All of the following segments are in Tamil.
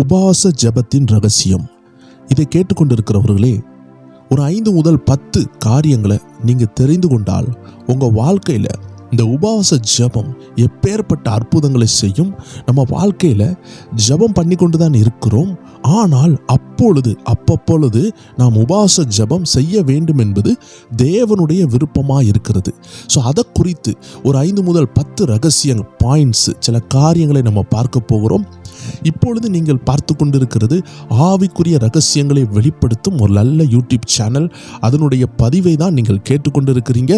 உபவாச ஜெபத்தின் ரகசியம். இதை கேட்டுக்கொண்டிருக்கிறவர்களே, ஒரு 5 முதல் 10 காரியங்களை நீங்கள் தெரிந்து கொண்டால் உங்கள் வாழ்க்கையில் இந்த உபவாச ஜெபம் எப்பேற்பட்ட அற்புதங்களை செய்யும். நம்ம வாழ்க்கையில் ஜெபம் பண்ணி கொண்டு தான் இருக்கிறோம். ஆனால் அப்பப்பொழுது நாம் உபவாச ஜெபம் செய்ய வேண்டும் என்பது தேவனுடைய விருப்பமாக இருக்கிறது. ஸோ அதை குறித்து ஒரு 5 முதல் 10 ரகசிய பாயிண்ட்ஸ், சில காரியங்களை நம்ம பார்க்க போகிறோம். இப்பொழுது நீங்கள் பார்த்து கொண்டிருக்கிறது ஆவிக்குரிய ரகசியங்களை வெளிப்படுத்தும் ஒரு நல்ல யூடியூப் சேனல். அதனுடைய பதிவை தான் நீங்கள் கேட்டுக்கொண்டிருக்கிறீங்க.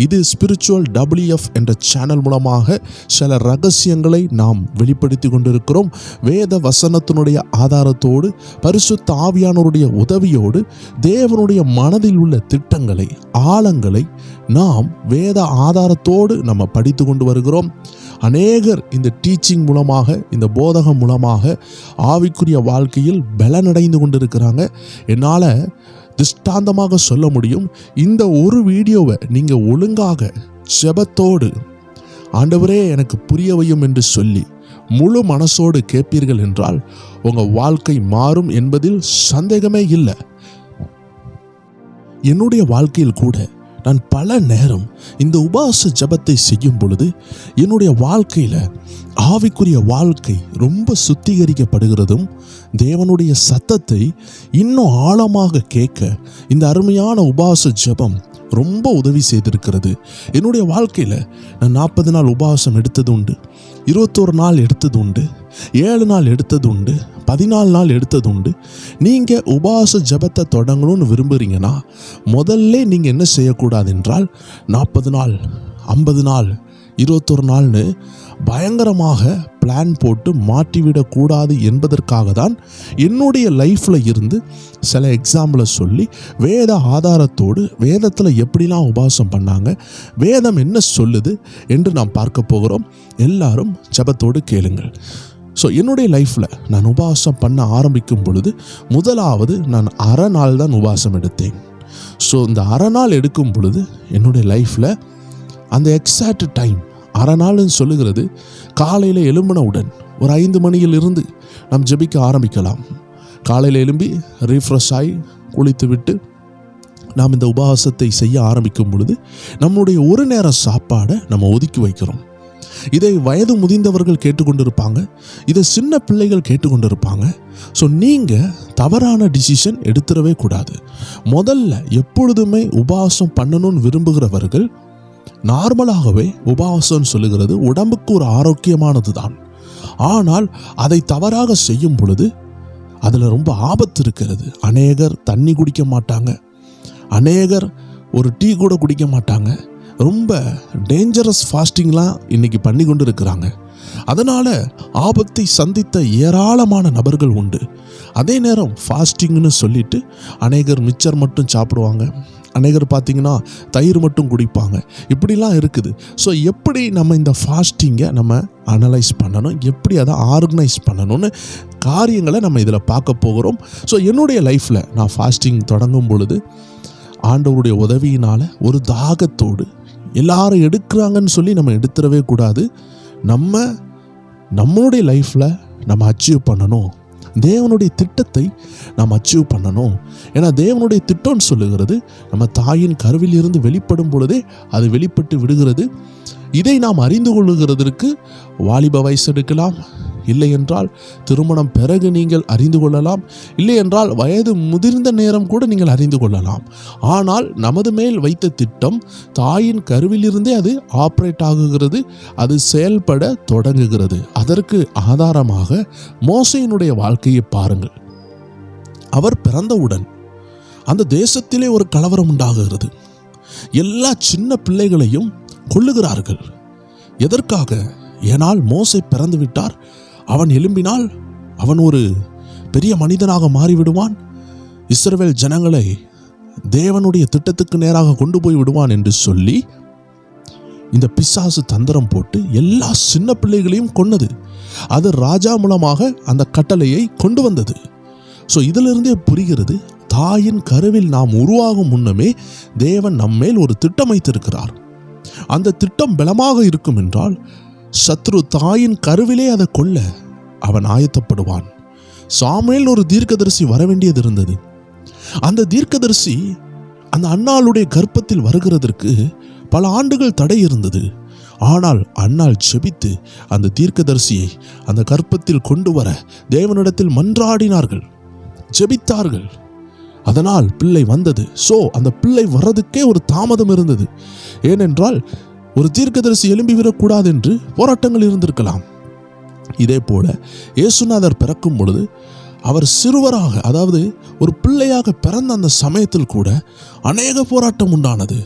இது ஸ்பிரிச்சுவல் WF என்ற சேனல் மூலமாக சில ரகசியங்களை நாம் வெளிப்படுத்தி கொண்டிருக்கிறோம். வேத வசனத்தினுடைய ஆதாரத்தோடு, பரிசுத்த ஆவியானவருடைய உதவியோடு, தேவனுடைய மனதில் உள்ள திட்டங்களை, ஆழங்களை நாம் வேத ஆதாரத்தோடு நம்ம படித்து கொண்டு வருகிறோம். அநேகர் இந்த டீச்சிங் மூலமாக, இந்த போதகம் மூலமாக ஆவிக்குரிய வாழ்க்கையில் பலனடைந்து கொண்டிருக்கிறாங்க. என்னால் திஷ்டாந்தமாக சொல்ல முடியும், இந்த ஒரு வீடியோவை நீங்கள் ஒழுங்காக ஜெபத்தோடு ஆண்டவரே எனக்கு புரிய வையும் என்று சொல்லி முழு மனசோடு கேட்பீர்கள் என்றால் உங்கள் வாழ்க்கை மாறும் என்பதில் சந்தேகமே இல்லை. என்னுடைய வாழ்க்கையில் கூட நான் பல நேரம் இந்த உபவாச ஜெபத்தை செய்யும் பொழுது என்னுடைய வாழ்க்கையில் ஆவிக்குரிய வாழ்க்கை ரொம்ப சுத்திகரிக்கப்படுகிறதும், தேவனுடைய சத்தத்தை இன்னும் ஆழமாக கேட்க இந்த அருமையான உபவாச ஜெபம் ரொம்ப உதவி செய்திருக்கிறது. என்னுடைய வாழ்க்கையில் நான் 40 நாள் உபவாசம் எடுத்தது உண்டு, 21 நாள் எடுத்தது உண்டு, 7 நாள் எடுத்தது உண்டு, 14 நாள் எடுத்தது உண்டு. நீங்கள் உபவாச ஜெபத்தை தொடங்கணும்னு விரும்புகிறீங்கன்னா முதல்ல நீங்கள் என்ன செய்யக்கூடாது என்றால் 40 நாள், 50 நாள், 21 நாள்னு பயங்கரமாக பிளான் போட்டு மாற்றிவிடக்கூடாது என்பதற்காக தான் என்னுடைய லைஃப்பில் இருந்து சில எக்ஸாம்பிளை சொல்லி வேத ஆதாரத்தோடு, வேதத்தில் எப்படிலாம் உபவாசம் பண்ணாங்க, வேதம் என்ன சொல்லுது என்று நாம் பார்க்க போகிறோம். எல்லாரும் ஜெபத்தோடு கேளுங்கள். ஸோ என்னுடைய லைஃப்பில் நான் உபவாசம் பண்ண ஆரம்பிக்கும் பொழுது முதலாவது நான் அரை நாள் தான் உபவாசம் எடுத்தேன். ஸோ இந்த அரை நாள் எடுக்கும் பொழுது என்னுடைய லைஃப்பில் அந்த எக்ஸாக்ட் டைம் அரை நாள்னு சொல்லுகிறது காலையில் எழும்பினவுடன் ஒரு 5 மணியிலிருந்து நாம் ஜெபிக்க ஆரம்பிக்கலாம். காலையில் எழும்பி ரீஃப்ரெஷ் ஆகி குளித்து விட்டு நாம் இந்த உபவாசத்தை செய்ய ஆரம்பிக்கும் பொழுது நம்முடைய ஒரு நேர சாப்பாடை நம்ம ஒதுக்கி வைக்கிறோம். இதை வயது முதிர்ந்தவர்கள் கேட்டுக்கொண்டிருப்பாங்க, இதை சின்ன பிள்ளைகள் கேட்டுக்கொண்டிருப்பாங்க. ஸோ நீங்கள் தவறான டிசிஷன் எடுத்துடவே கூடாது. முதல்ல எப்பொழுதுமே உபவாசம் பண்ணணும்னு விரும்புகிறவர்கள் நார்மலாகவே உபவாசம் சொல்லுகிறது உடம்புக்கு ஒரு ஆரோக்கியமானது தான். ஆனால் அதை தவறாக செய்யும் பொழுது அதில் ரொம்ப ஆபத்து இருக்கிறது. அநேகர் தண்ணி குடிக்க மாட்டாங்க, அநேகர் ஒரு டீ கூட குடிக்க மாட்டாங்க. ரொம்ப டேஞ்சரஸ் ஃபாஸ்டிங்லாம் இன்னைக்கு பண்ணி கொண்டு இருக்கிறாங்க. அதனால் ஆபத்தை சந்தித்த ஏராளமான நபர்கள் உண்டு. அதே நேரம் ஃபாஸ்டிங்னு சொல்லிட்டு அநேகர் மிச்சர் மட்டும் சாப்பிடுவாங்க, அநேகர் பார்த்திங்கன்னா தயிர் மட்டும் குடிப்பாங்க. இப்படிலாம் இருக்குது. ஸோ எப்படி நம்ம இந்த ஃபாஸ்டிங்கை நம்ம அனலைஸ் பண்ணணும், எப்படி அதை ஆர்கனைஸ் பண்ணணும்னு காரியங்களை நம்ம இதில் பார்க்க போகிறோம். ஸோ என்னுடைய லைஃப்பில் நான் ஃபாஸ்டிங் தொடங்கும் பொழுது ஆண்டவருடைய உதவியினால் ஒரு தாகத்தோடு, எல்லாரும் எடுக்கிறாங்கன்னு சொல்லி நம்ம எடுத்துடவே கூடாது. நம்மளுடைய லைஃப்பில் நம்ம அச்சீவ் பண்ணணும், தேவனுடைய திட்டத்தை நாம் அச்சீவ் பண்ணணும். ஏன்னா தேவனுடைய திட்டம்னு சொல்லுகிறது நம்ம தாயின் கருவில் இருந்து வெளிப்படும் பொழுதே அது வெளிப்பட்டு விடுகிறது. இதை நாம் அறிந்து கொள்ளுகிறதற்கு வாலிப வயசு எடுக்கலாம், இல்லை என்றால் திருமணம் பிறகு நீங்கள் அறிந்து கொள்ளலாம், இல்லை என்றால் வயது முதிர்ந்த நேரம் கூட நீங்கள் அறிந்து கொள்ளலாம். ஆனால் நமது மேல் வைத்த திட்டம் தாயின் கருவிலிருந்தே அது ஆப்ரேட் ஆகுகிறது, அது செயல்பட தொடங்குகிறது. அதற்கு ஆதாரமாக மோசேயினுடைய வாழ்க்கையை பாருங்கள். அவர் பிறந்தவுடன் அந்த தேசத்திலே ஒரு கலவரம் உண்டாகுகிறது. எல்லா சின்ன பிள்ளைகளையும் கொல்லுகிறார்கள். எதற்காக? ஏனால் மோசே பிறந்து விட்டார், அவன் எழும்பினால் அவன் ஒரு பெரிய மனிதனாக மாறிவிடுவான், இஸ்ரவேல் ஜனங்களை தேவனுடைய திட்டத்துக்கு நேராக கொண்டு போய் விடுவான் என்று சொல்லி இந்த பிசாசு தந்திரம் போட்டு எல்லா சின்ன பிள்ளைகளையும் கொன்னது. அது ராஜா மூலமாக அந்த கட்டளையை கொண்டு வந்தது. ஸோ இதிலிருந்தே புரிகிறது, தாயின் கருவில் நாம் உருவாகும் முன்னமே தேவன் நம்மேல் ஒரு திட்டம் வைத்திருக்கிறார். அந்த திட்டம் பலமாக இருக்கும் என்றால் சத்ரு தாயின் கருவிலே அதை கொல்ல அவன் ஆயத்தப்படுவான். சாமுவேல் ஒரு தீர்க்கதரிசி வர வேண்டியது இருந்தது. அந்த தீர்க்கதரிசி அந்த அன்னாளுடைய கர்ப்பத்தில் வருகிறதற்கு பல ஆண்டுகள் தடை இருந்தது. ஆனால் அன்னாள் ஜெபித்து அந்த தீர்க்கதரிசியை அந்த கர்ப்பத்தில் கொண்டு வர தேவனிடத்தில் மன்றாடினார்கள், ஜெபித்தார்கள். அதனால் பிள்ளை வந்தது. அந்த பிள்ளை வர்றதுக்கே ஒரு தாமதம் இருந்தது. ஏனென்றால் ஒரு தீர்க்கதரிசி எழும்பி விடக்கூடாது என்று போராட்டங்கள் இருந்திருக்கலாம். இதே போல இயேசுநாதர் பிறக்கும் பொழுது அவர் சிறுவராக, அதாவது ஒரு பிள்ளையாக பிறந்த அந்த சமயத்தில் கூட அநேக போராட்டம் உண்டானது.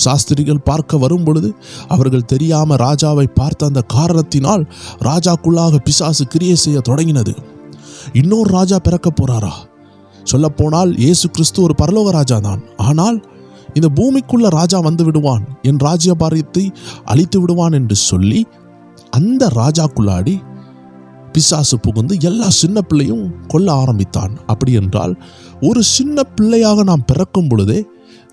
சாஸ்திரிகள் பார்க்க வரும் பொழுது அவர்கள் தெரியாம ராஜாவை பார்த்த அந்த காரணத்தினால் ராஜாக்குள்ளாக பிசாசு கிரியை செய்ய தொடங்கினது. இன்னொரு ராஜா பிறக்க போறாரா? சொல்லப்போனால் இயேசு கிறிஸ்து ஒரு பரலோக ராஜா தான். ஆனால் இந்த பூமிக்குள்ள ராஜா வந்து விடுவான், என் ராஜ்யபாரத்தை அழித்து விடுவான் என்று சொல்லி அந்த ராஜாக்குள்ளாடி பிசாசு புகுந்து எல்லா சின்ன பிள்ளையும் கொல்ல ஆரம்பித்தான். அப்படி என்றால் ஒரு சின்ன பிள்ளையாக நாம் பிறக்கும் பொழுதே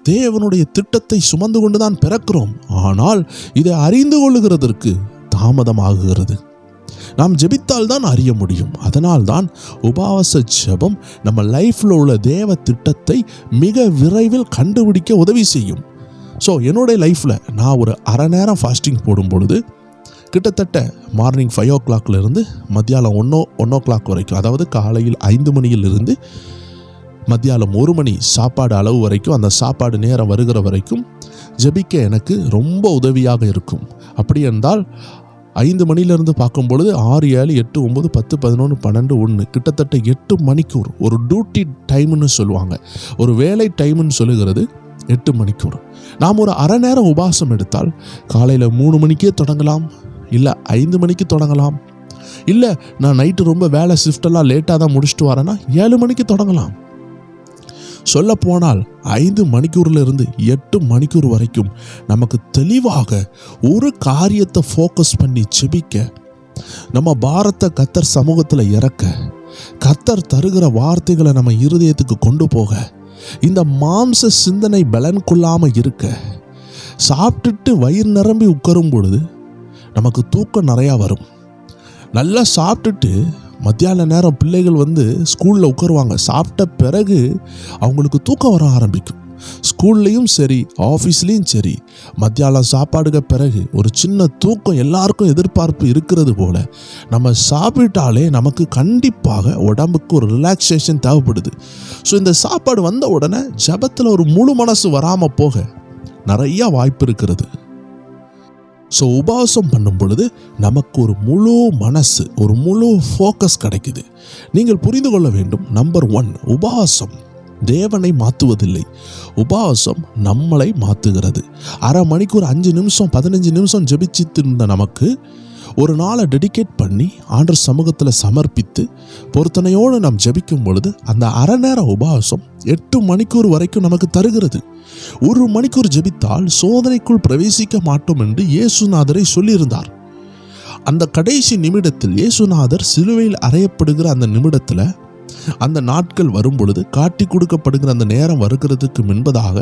தேவனுடைய திட்டத்தை சுமந்து கொண்டுதான் பிறக்கிறோம். ஆனால் இதை அறிந்து கொள்ளுகிறதற்கு தாமதமாகுகிறது. நாம் ஜெபித்தால் தான் அறிய முடியும். அதனால் தான் உபவாச ஜெபம் நம்ம லைஃப்ல உள்ள தேவ திட்டத்தை மிக விரைவில் கண்டுபிடிக்க உதவி செய்யும். என்னுடைய லைஃப்ல நான் ஒரு அரை நேரம் ஃபாஸ்டிங் போடும் பொழுது கிட்டத்தட்ட மார்னிங் 5 o'clock இருந்து மத்தியானம் 1 o'clock வரைக்கும், அதாவது காலையில் 5 மணியிலிருந்து மத்தியானம் 1 மணி சாப்பாடு அளவு வரைக்கும், அந்த சாப்பாடு நேரம் வருகிற வரைக்கும் ஜெபிக்க எனக்கு ரொம்ப உதவியாக இருக்கும். அப்படி என்றால் 5 மணிலிருந்து பார்க்கும் பொழுது 6, 7, 8, 9, 10, 11, 12, 1 கிட்டத்தட்ட 8 மணிக்கூர் ஒரு டியூட்டி டைம்னு சொல்லுவாங்க. ஒரு வேலை டைம்னு சொல்லுகிறது 8 மணிக்கூர். நாம் ஒரு அரை நேரம் உபவாசம் எடுத்தால் காலையில் 3 மணிக்கே தொடங்கலாம், இல்லை 5 மணிக்கு தொடங்கலாம், இல்லை நான் நைட்டு ரொம்ப வேலை ஷிஃப்டெல்லாம் லேட்டாக தான் முடிச்சுட்டு வரேன்னா 7 மணிக்கு தொடங்கலாம். சொல்ல போனால் 5 மணிக்கூர்லேருந்து 8 மணிக்கூர் வரைக்கும் நமக்கு தெளிவாக ஒரு காரியத்தை ஃபோக்கஸ் பண்ணி செபிக்க, நம்ம பாரத்தை கர்த்தர் சமூகத்தில் இறக்க, கர்த்தர் தருகிற வார்த்தைகளை நம்ம இருதயத்துக்கு கொண்டு போக, இந்த மாம்ச சிந்தனை பலன் கொள்ளாம இருக்க, சாப்பிட்டுட்டு வயிறு நிரம்பி உட்காரும் பொழுது நமக்கு தூக்கம் நிறையா வரும். நல்லா சாப்பிட்டுட்டு மத்தியான நேரம் பிள்ளைகள் ஸ்கூலில் உட்காருவாங்க. சாப்பிட்ட பிறகு அவங்களுக்கு தூக்கம் வர ஆரம்பிக்கும். ஸ்கூல்லையும் சரி ஆஃபீஸ்லேயும் சரி மத்தியானம் சாப்பாடுக்கு பிறகு ஒரு சின்ன தூக்கம் எல்லாருக்கும் எதிர்பார்ப்பு இருக்கிறது போல, நம்ம சாப்பிட்டாலே நமக்கு கண்டிப்பாக உடம்புக்கு ஒரு ரிலாக்ஸேஷன் தேவைப்படுது. இந்த சாப்பாடு வந்த உடனே ஜெபத்தில் ஒரு முழு மனசு வராமல் போக நிறைய வாய்ப்பு இருக்கிறது. உபவாசம் பண்ணும் பொழுது நமக்கு ஒரு முழு மனசு, ஒரு முழு ஃபோக்கஸ் கிடைக்குது. நீங்கள் புரிந்து கொள்ள வேண்டும், நம்பர் 1, உபவாசம் தேவனை மாற்றுவதில்லை, உபவாசம் நம்மளை மாற்றுகிறது. அரை மணிக்கு 5 நிமிஷம் 15 நிமிஷம் ஜெபிச்சிட்டு இருந்த நமக்கு ஒரு நாளை டெடிகேட் பண்ணி ஆண்டவர் சமூகத்தில் சமர்ப்பித்து பொருத்தனையோடு நாம் ஜெபிக்கும் பொழுது அந்த அரை நேர உபவாசம் 8 மணிக்கூர் வரைக்கும் நமக்கு தருகிறது. 1 மணிக்கூர் ஜெபித்தால் சோதனைக்குள் பிரவேசிக்க மாட்டோம் என்று இயேசுநாதரை சொல்லியிருந்தார். அந்த கடைசி நிமிடத்தில் இயேசுநாதர் சிலுவையில் அறையப்படுகிற அந்த நிமிடத்தில், அந்த நாட்கள் வரும் பொழுது காட்டி கொடுக்கப்படுகிற அந்த நேரம் வருகிறதுக்கு முன்பதாக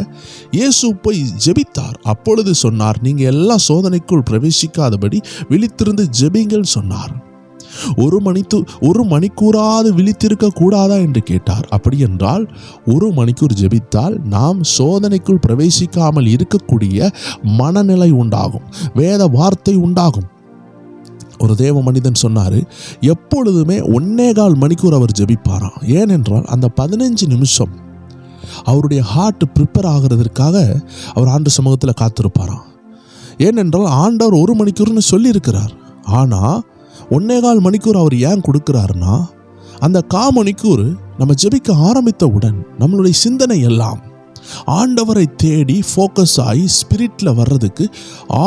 இயேசு போய் ஜெபித்தார். அப்பொழுது சொன்னார், நீங்க எல்லாம் சோதனைக்குள் பிரவேசிக்காதபடி விழித்திருந்து ஜெபிங்கள் சொன்னார். 1 மணிக்கூறாவது விழித்திருக்க கூடாதா என்று கேட்டார். அப்படி என்றால் 1 மணிக்கூர் ஜெபித்தால் நாம் சோதனைக்குள் பிரவேசிக்காமல் இருக்கக்கூடிய மனநிலை உண்டாகும், வேத வார்த்தை உண்டாகும். ஒரு தேவ மனிதன் சொன்னாரு, எப்பொழுதுமே 1.25 மணிக்கூர் அவர் ஜெபிப்பாராம். ஏனென்றால் அந்த 15 நிமிஷம் அவருடைய ஹார்ட் ப்ரிப்பேர் ஆகிறதுக்காக அவர் ஆண்டு சமூகத்தில் காத்திருப்பாராம். ஏனென்றால் ஆண்டவர் 1 மணிக்கூர்னு சொல்லியிருக்கிறார். ஆனால் 1.25 மணிக்கூர் அவர் ஏன் கொடுக்கிறாருன்னா, அந்த 1/4 மணிக்கூர் நம்ம ஜெபிக்க ஆரம்பித்தவுடன் நம்மளுடைய சிந்தனை எல்லாம் ஆண்டவரை தேடி ஃபோக்கஸ் ஆகி ஸ்பிரிட்டில் வர்றதுக்கு,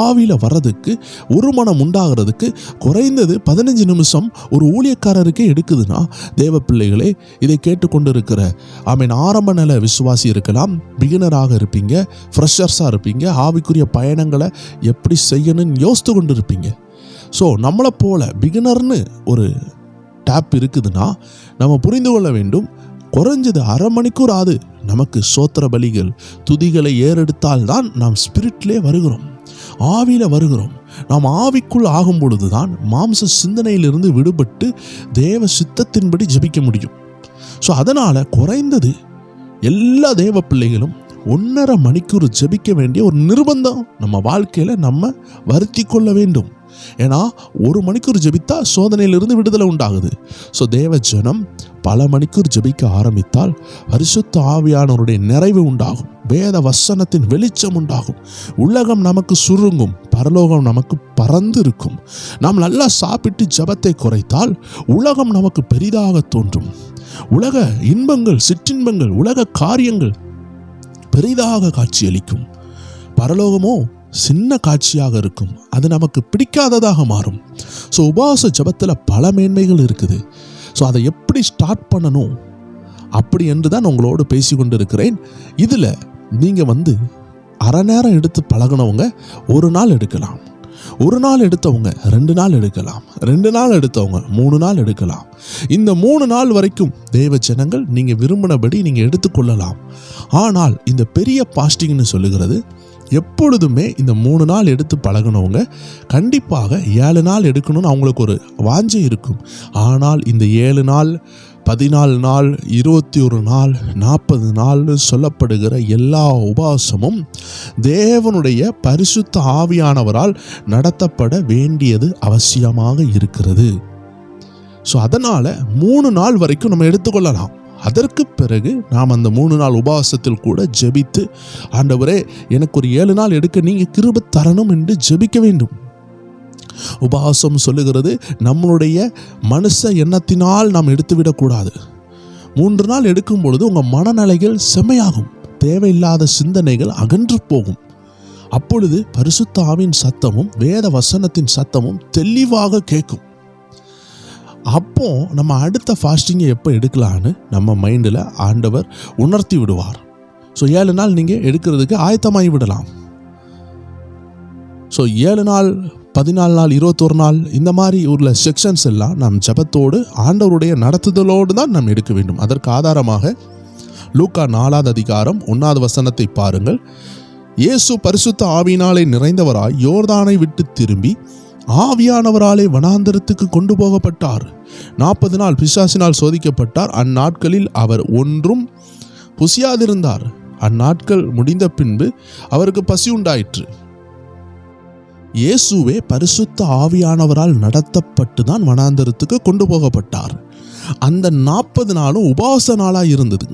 ஆவியில் வர்றதுக்கு, ஒரு மனம் உண்டாகிறதுக்கு குறைந்தது 15 நிமிஷம் ஒரு ஊழியக்காரருக்கே எடுக்குதுன்னா, தேவ பிள்ளைகளே இதை கேட்டுக்கொண்டு இருக்கிற ஆரம்ப நிலை விசுவாசி இருக்கலாம், பிகினராக இருப்பீங்க, ஃப்ரெஷர்ஸாக இருப்பீங்க, ஆவிக்குரிய பயணங்களை எப்படி செய்யணும்னு யோசித்து கொண்டு இருப்பீங்க. நம்மளை போல பிகினர்னு ஒரு டேப் இருக்குதுன்னா நம்ம புரிந்து கொள்ள வேண்டும், குறைஞ்சது அரை மணிக்கூர் ஆகுது நமக்கு சோத்திர பலிகள், துதிகளை ஏறெடுத்தால் தான் நாம் ஸ்பிரிட்லே வருகிறோம். ஆவியில் வருகிறோம். நாம் ஆவிக்குள் ஆகும் பொழுதுதான் மாம்ச சிந்தனையிலிருந்து விடுபட்டு தேவ சித்தத்தின்படி ஜெபிக்க முடியும். ஸோ அதனால் குறைந்தது எல்லா தேவ பிள்ளைகளும் 1.5 மணிக்கூர் ஜெபிக்க வேண்டிய ஒரு நிர்பந்தம் நம்ம வாழ்க்கையில் நம்ம வருத்தி கொள்ள வேண்டும். ஏன்னா 1 மணிக்கூர் ஜெபித்தா சோதனையிலிருந்து விடுதலை உண்டாகுது. ஸோ தேவ ஜனம் பல மணிக்கூர் ஜெபிக்க ஆரம்பித்தால் பரிசுத்த ஆவியானவருடைய நிறைவு உண்டாகும், வேத வசனத்தின் வெளிச்சம் உண்டாகும், உலகம் நமக்கு சுருங்கும், பரலோகம் நமக்கு பறந்து இருக்கும். நாம் நல்லா சாப்பிட்டு ஜெபத்தை குறைத்தால் உலகம் நமக்கு பெரிதாக தோன்றும். உலக இன்பங்கள், சிற்றின்பங்கள், உலக காரியங்கள் பெரிதாக காட்சியளிக்கும். பரலோகமோ சின்ன காட்சியாக இருக்கும். அது நமக்கு பிடிக்காததாக மாறும். ஸோ உபவாச ஜெபத்தில் பல மேன்மைகள் இருக்குது. ஸோ அதை எப்படி ஸ்டார்ட் பண்ணணும் அப்படி என்று தான் உங்களோடு பேசி கொண்டு இருக்கிறேன். இதில் நீங்கள் அரை நேரம் எடுத்து பழகினவங்க 1 நாள் எடுக்கலாம், 1 நாள் எடுத்தவங்க 2 நாள் எடுக்கலாம், 2 நாள் எடுத்தவங்க 3 நாள் எடுக்கலாம். இந்த 3 நாள் வரைக்கும் தேவ ஜனங்கள் நீங்கள் விரும்பினபடி நீங்கள் எடுத்துக்கொள்ளலாம். ஆனால் இந்த பெரிய பாஸ்டிங்னு சொல்லுகிறது எப்பொழுதுமே இந்த 3 நாள் எடுத்து பழகினவங்க கண்டிப்பாக 7 நாள் எடுக்கணும்னு அவங்களுக்கு ஒரு வாஞ்சை இருக்கும். ஆனால் இந்த 7 நாள், 14 நாள், 21 நாள், 40 நாள் சொல்லப்படுகிற எல்லா உபவாசமும் தேவனுடைய பரிசுத்த ஆவியானவரால் நடத்தப்பட வேண்டியது அவசியமாக இருக்கிறது. ஸோ அதனால் 3 நாள் வரைக்கும் நம்ம எடுத்துக்கொள்ளலாம். அதற்கு பிறகு நாம் அந்த 3 நாள் உபவாசத்தில் கூட ஜெபித்து, ஆண்டவரே எனக்கு ஒரு 7 நாள் எடுக்க நீங்கள் கிருபை தரணும் என்று ஜெபிக்க வேண்டும். உபவாசம் சொல்லுகிறது நம்மளுடைய மனுஷ எண்ணத்தினால் நாம் எடுத்துவிடக்கூடாது. 3 நாள் எடுக்கும் பொழுது உங்கள் மனநிலைகள் செம்மையாகும், தேவையில்லாத சிந்தனைகள் அகன்று போகும். அப்பொழுது பரிசுத்த ஆவியின் சத்தமும் வேத வசனத்தின் சத்தமும் தெளிவாக கேட்கும். அப்போ நம்ம அடுத்த ஃபாஸ்டிங்கை எப்போ எடுக்கலான்னு நம்ம மைண்டில் ஆண்டவர் உணர்த்தி விடுவார். ஸோ 7 நாள் நீங்கள் எடுக்கிறதுக்கு ஆயத்தமாகி விடலாம். ஸோ 7 நாள், 14 நாள், 21 நாள் இந்த மாதிரி உள்ள செக்ஷன்ஸ் எல்லாம் நம் ஜெபத்தோடு ஆண்டவருடைய நடத்துதலோடு தான் நாம் எடுக்க வேண்டும். அதற்கு ஆதாரமாக லூக்கா 4 அதிகாரம் 1 வசனத்தை பாருங்கள். இயேசு பரிசுத்த ஆவியினாலே நிறைந்தவராய் யோர்தானை விட்டு திரும்பி ஆவியானவராலே வனாந்தரத்துக்கு கொண்டு போகப்பட்டார். 40 நாள் பிசாசினால் சோதிக்கப்பட்டார். அந்நாட்களில் அவர் ஒன்றும் புசியாதிருந்தார். அந்நாட்கள் முடிந்த பின்பு அவருக்கு பசி உண்டாயிற்று. இயேசுவே பரிசுத்த ஆவியானவரால் நடத்தப்பட்டு தான் வனாந்தரத்துக்கு கொண்டு போகப்பட்டார். அந்த 40 நாளும் உபவாச நாளாக இருந்தது.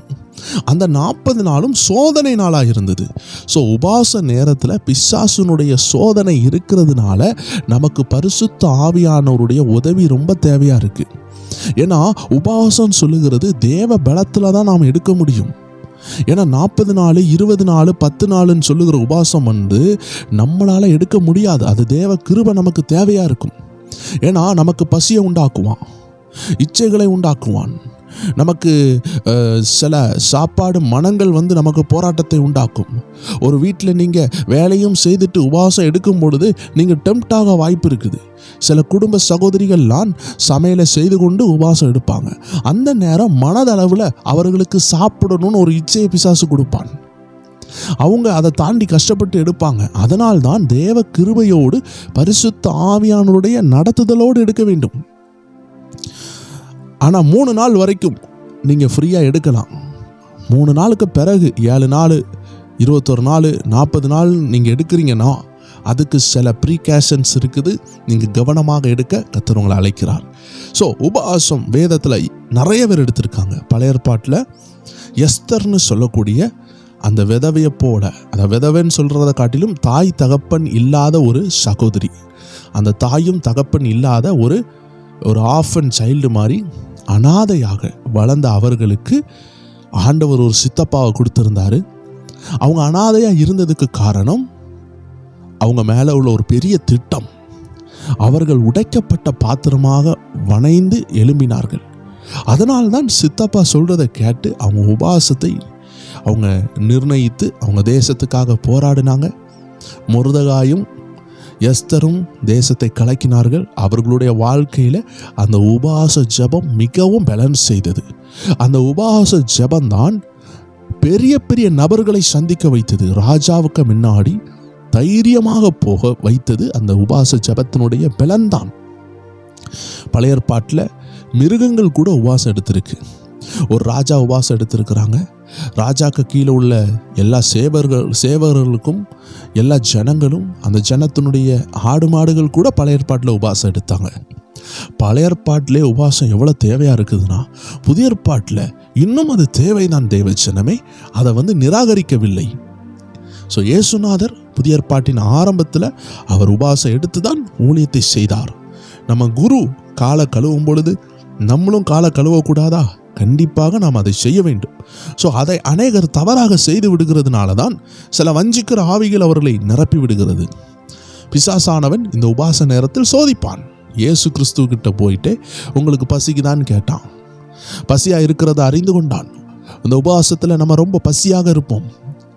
அந்த 40 நாளும் சோதனை நாளாக இருந்தது. ஸோ உபவாச நேரத்தில் பிசாசுனுடைய சோதனை இருக்கிறதுனால நமக்கு பரிசுத்த ஆவியானவருடைய உதவி ரொம்ப தேவையாக இருக்குது. ஏன்னா உபவாசம் சொல்லுகிறது தேவ பலத்தில் தான் நாம் எடுக்க முடியும். ஏன்னா 40 நாள், 20 நாள், 10 நாளுன்னு சொல்லுகிற உபவாசம் நம்மளால் எடுக்க முடியாது. அது தேவ கிருபை நமக்கு தேவையாக இருக்கும். ஏன்னா நமக்கு பசியை உண்டாக்குவான், இச்சைகளை உண்டாக்குவான், நமக்கு சில சாப்பாடு மனங்கள் நமக்கு போராட்டத்தை உண்டாக்கும். ஒரு வீட்டில் நீங்கள் வேலையும் செய்துட்டு உபவாசம் எடுக்கும் பொழுது நீங்கள் டெம்ப்ட் ஆக வாய்ப்பு இருக்குது. சில குடும்ப சகோதரிகள்லாம் சமையலை செய்து கொண்டு உபவாசம் எடுப்பாங்க. அந்த நேரம் மனதளவில் அவர்களுக்கு சாப்பிடணும்னு ஒரு இச்சையை பிசாசு கொடுப்பான். அவங்க அதை தாண்டி கஷ்டப்பட்டு எடுப்பாங்க. அதனால்தான் தேவ கிருபையோடு பரிசுத்த ஆவியானவருடைய நடத்துதலோடு எடுக்க வேண்டும். ஆனால் 3 நாள் வரைக்கும் நீங்கள் ஃப்ரீயாக எடுக்கலாம். 3 நாளுக்கு பிறகு 7 நாள், 21 நாள், 40 நாள் நீங்கள் எடுக்கிறீங்கன்னா அதுக்கு சில ப்ரீகாஷன்ஸ் இருக்குது. நீங்கள் கவனமாக எடுக்க கர்த்தர் உங்களை அழைக்கிறார். ஸோ உபவாசம் வேதத்தில் நிறைய பேர் எடுத்திருக்காங்க. பழைய ஏற்பாட்டில் எஸ்தர்னு சொல்லக்கூடிய அந்த விதவையை போல, அந்த விதவைன்னு சொல்கிறத காட்டிலும் தாய் தகப்பன் இல்லாத ஒரு சகோதரி, அந்த தாயும் தகப்பன் இல்லாத ஒரு ஆஃபன் சைல்டு மாதிரி அனாதையாக வளர்ந்த அவர்களுக்கு ஆண்டவர் ஒரு சித்தப்பாவை கொடுத்திருந்தாரு. அவங்க அனாதையாக இருந்ததுக்கு காரணம் அவங்க மேலே உள்ள ஒரு பெரிய திட்டம். அவர்கள் உடைக்கப்பட்ட பாத்திரமாக வணைந்து எழும்பினார்கள். அதனால்தான் சித்தப்பா சொல்கிறத கேட்டு அவங்க உபவாசத்தை அவங்க நிர்ணயித்து அவங்க தேசத்துக்காக போராடினாங்க. மொர்தெகாயும் எஸ்தரும் தேசத்தை கலக்கினார்கள். அவர்களுடைய வாழ்க்கையில் அந்த உபவாச ஜெபம் மிகவும் பேலன்ஸ் செய்தது. அந்த உபவாச ஜெபம்தான் பெரிய பெரிய நபர்களை சந்திக்க வைத்தது. ராஜாவுக்கு முன்னாடி தைரியமாக போக வைத்தது அந்த உபவாச ஜெபத்தினுடைய பலன்தான். பழைய ஏற்பாட்டில் மிருகங்கள் கூட உபவாசம் எடுத்திருக்கு. ஒரு ராஜா உபவாசம் எடுத்திருக்கிறாங்க. ராஜாக்கு கீழே உள்ள எல்லா சேவகர்களுக்கும் எல்லா ஜனங்களும், அந்த ஜனத்தினுடைய ஆடு மாடுகள் கூட பழைய ஏற்பாட்டில் உபவாசம் எடுத்தாங்க. பழைய ஏற்பாட்டிலே உபவாசம் எவ்வளோ தேவையாக இருக்குதுன்னா, புதிய ஏற்பாட்டில் இன்னும் அது தேவைதான். தேவ ஜனமே அதை நிராகரிக்கவில்லை. ஸோ இயேசுநாதர் புதிய ஏற்பாட்டின் ஆரம்பத்தில் அவர் உபவாசம் எடுத்து தான் ஊழியத்தை செய்தார். நம்ம குரு காலை கழுவும் பொழுது நம்மளும் காலை கழுவக்கூடாதா? கண்டிப்பாக நாம் அதை செய்ய வேண்டும். ஸோ அதை அநேகர் தவறாக செய்து விடுகிறதுனால தான் சில வஞ்சிக்கிற ஆவிகள் அவர்களை நிரப்பி விடுகிறது. பிசாசானவன் இந்த உபவாச நேரத்தில் சோதிப்பான். இயேசு கிறிஸ்துவ போயிட்டு உங்களுக்கு பசிக்குதான்னு கேட்டான். பசியாக இருக்கிறத அறிந்து கொண்டான். இந்த உபவாசத்தில் நம்ம ரொம்ப பசியாக இருப்போம்,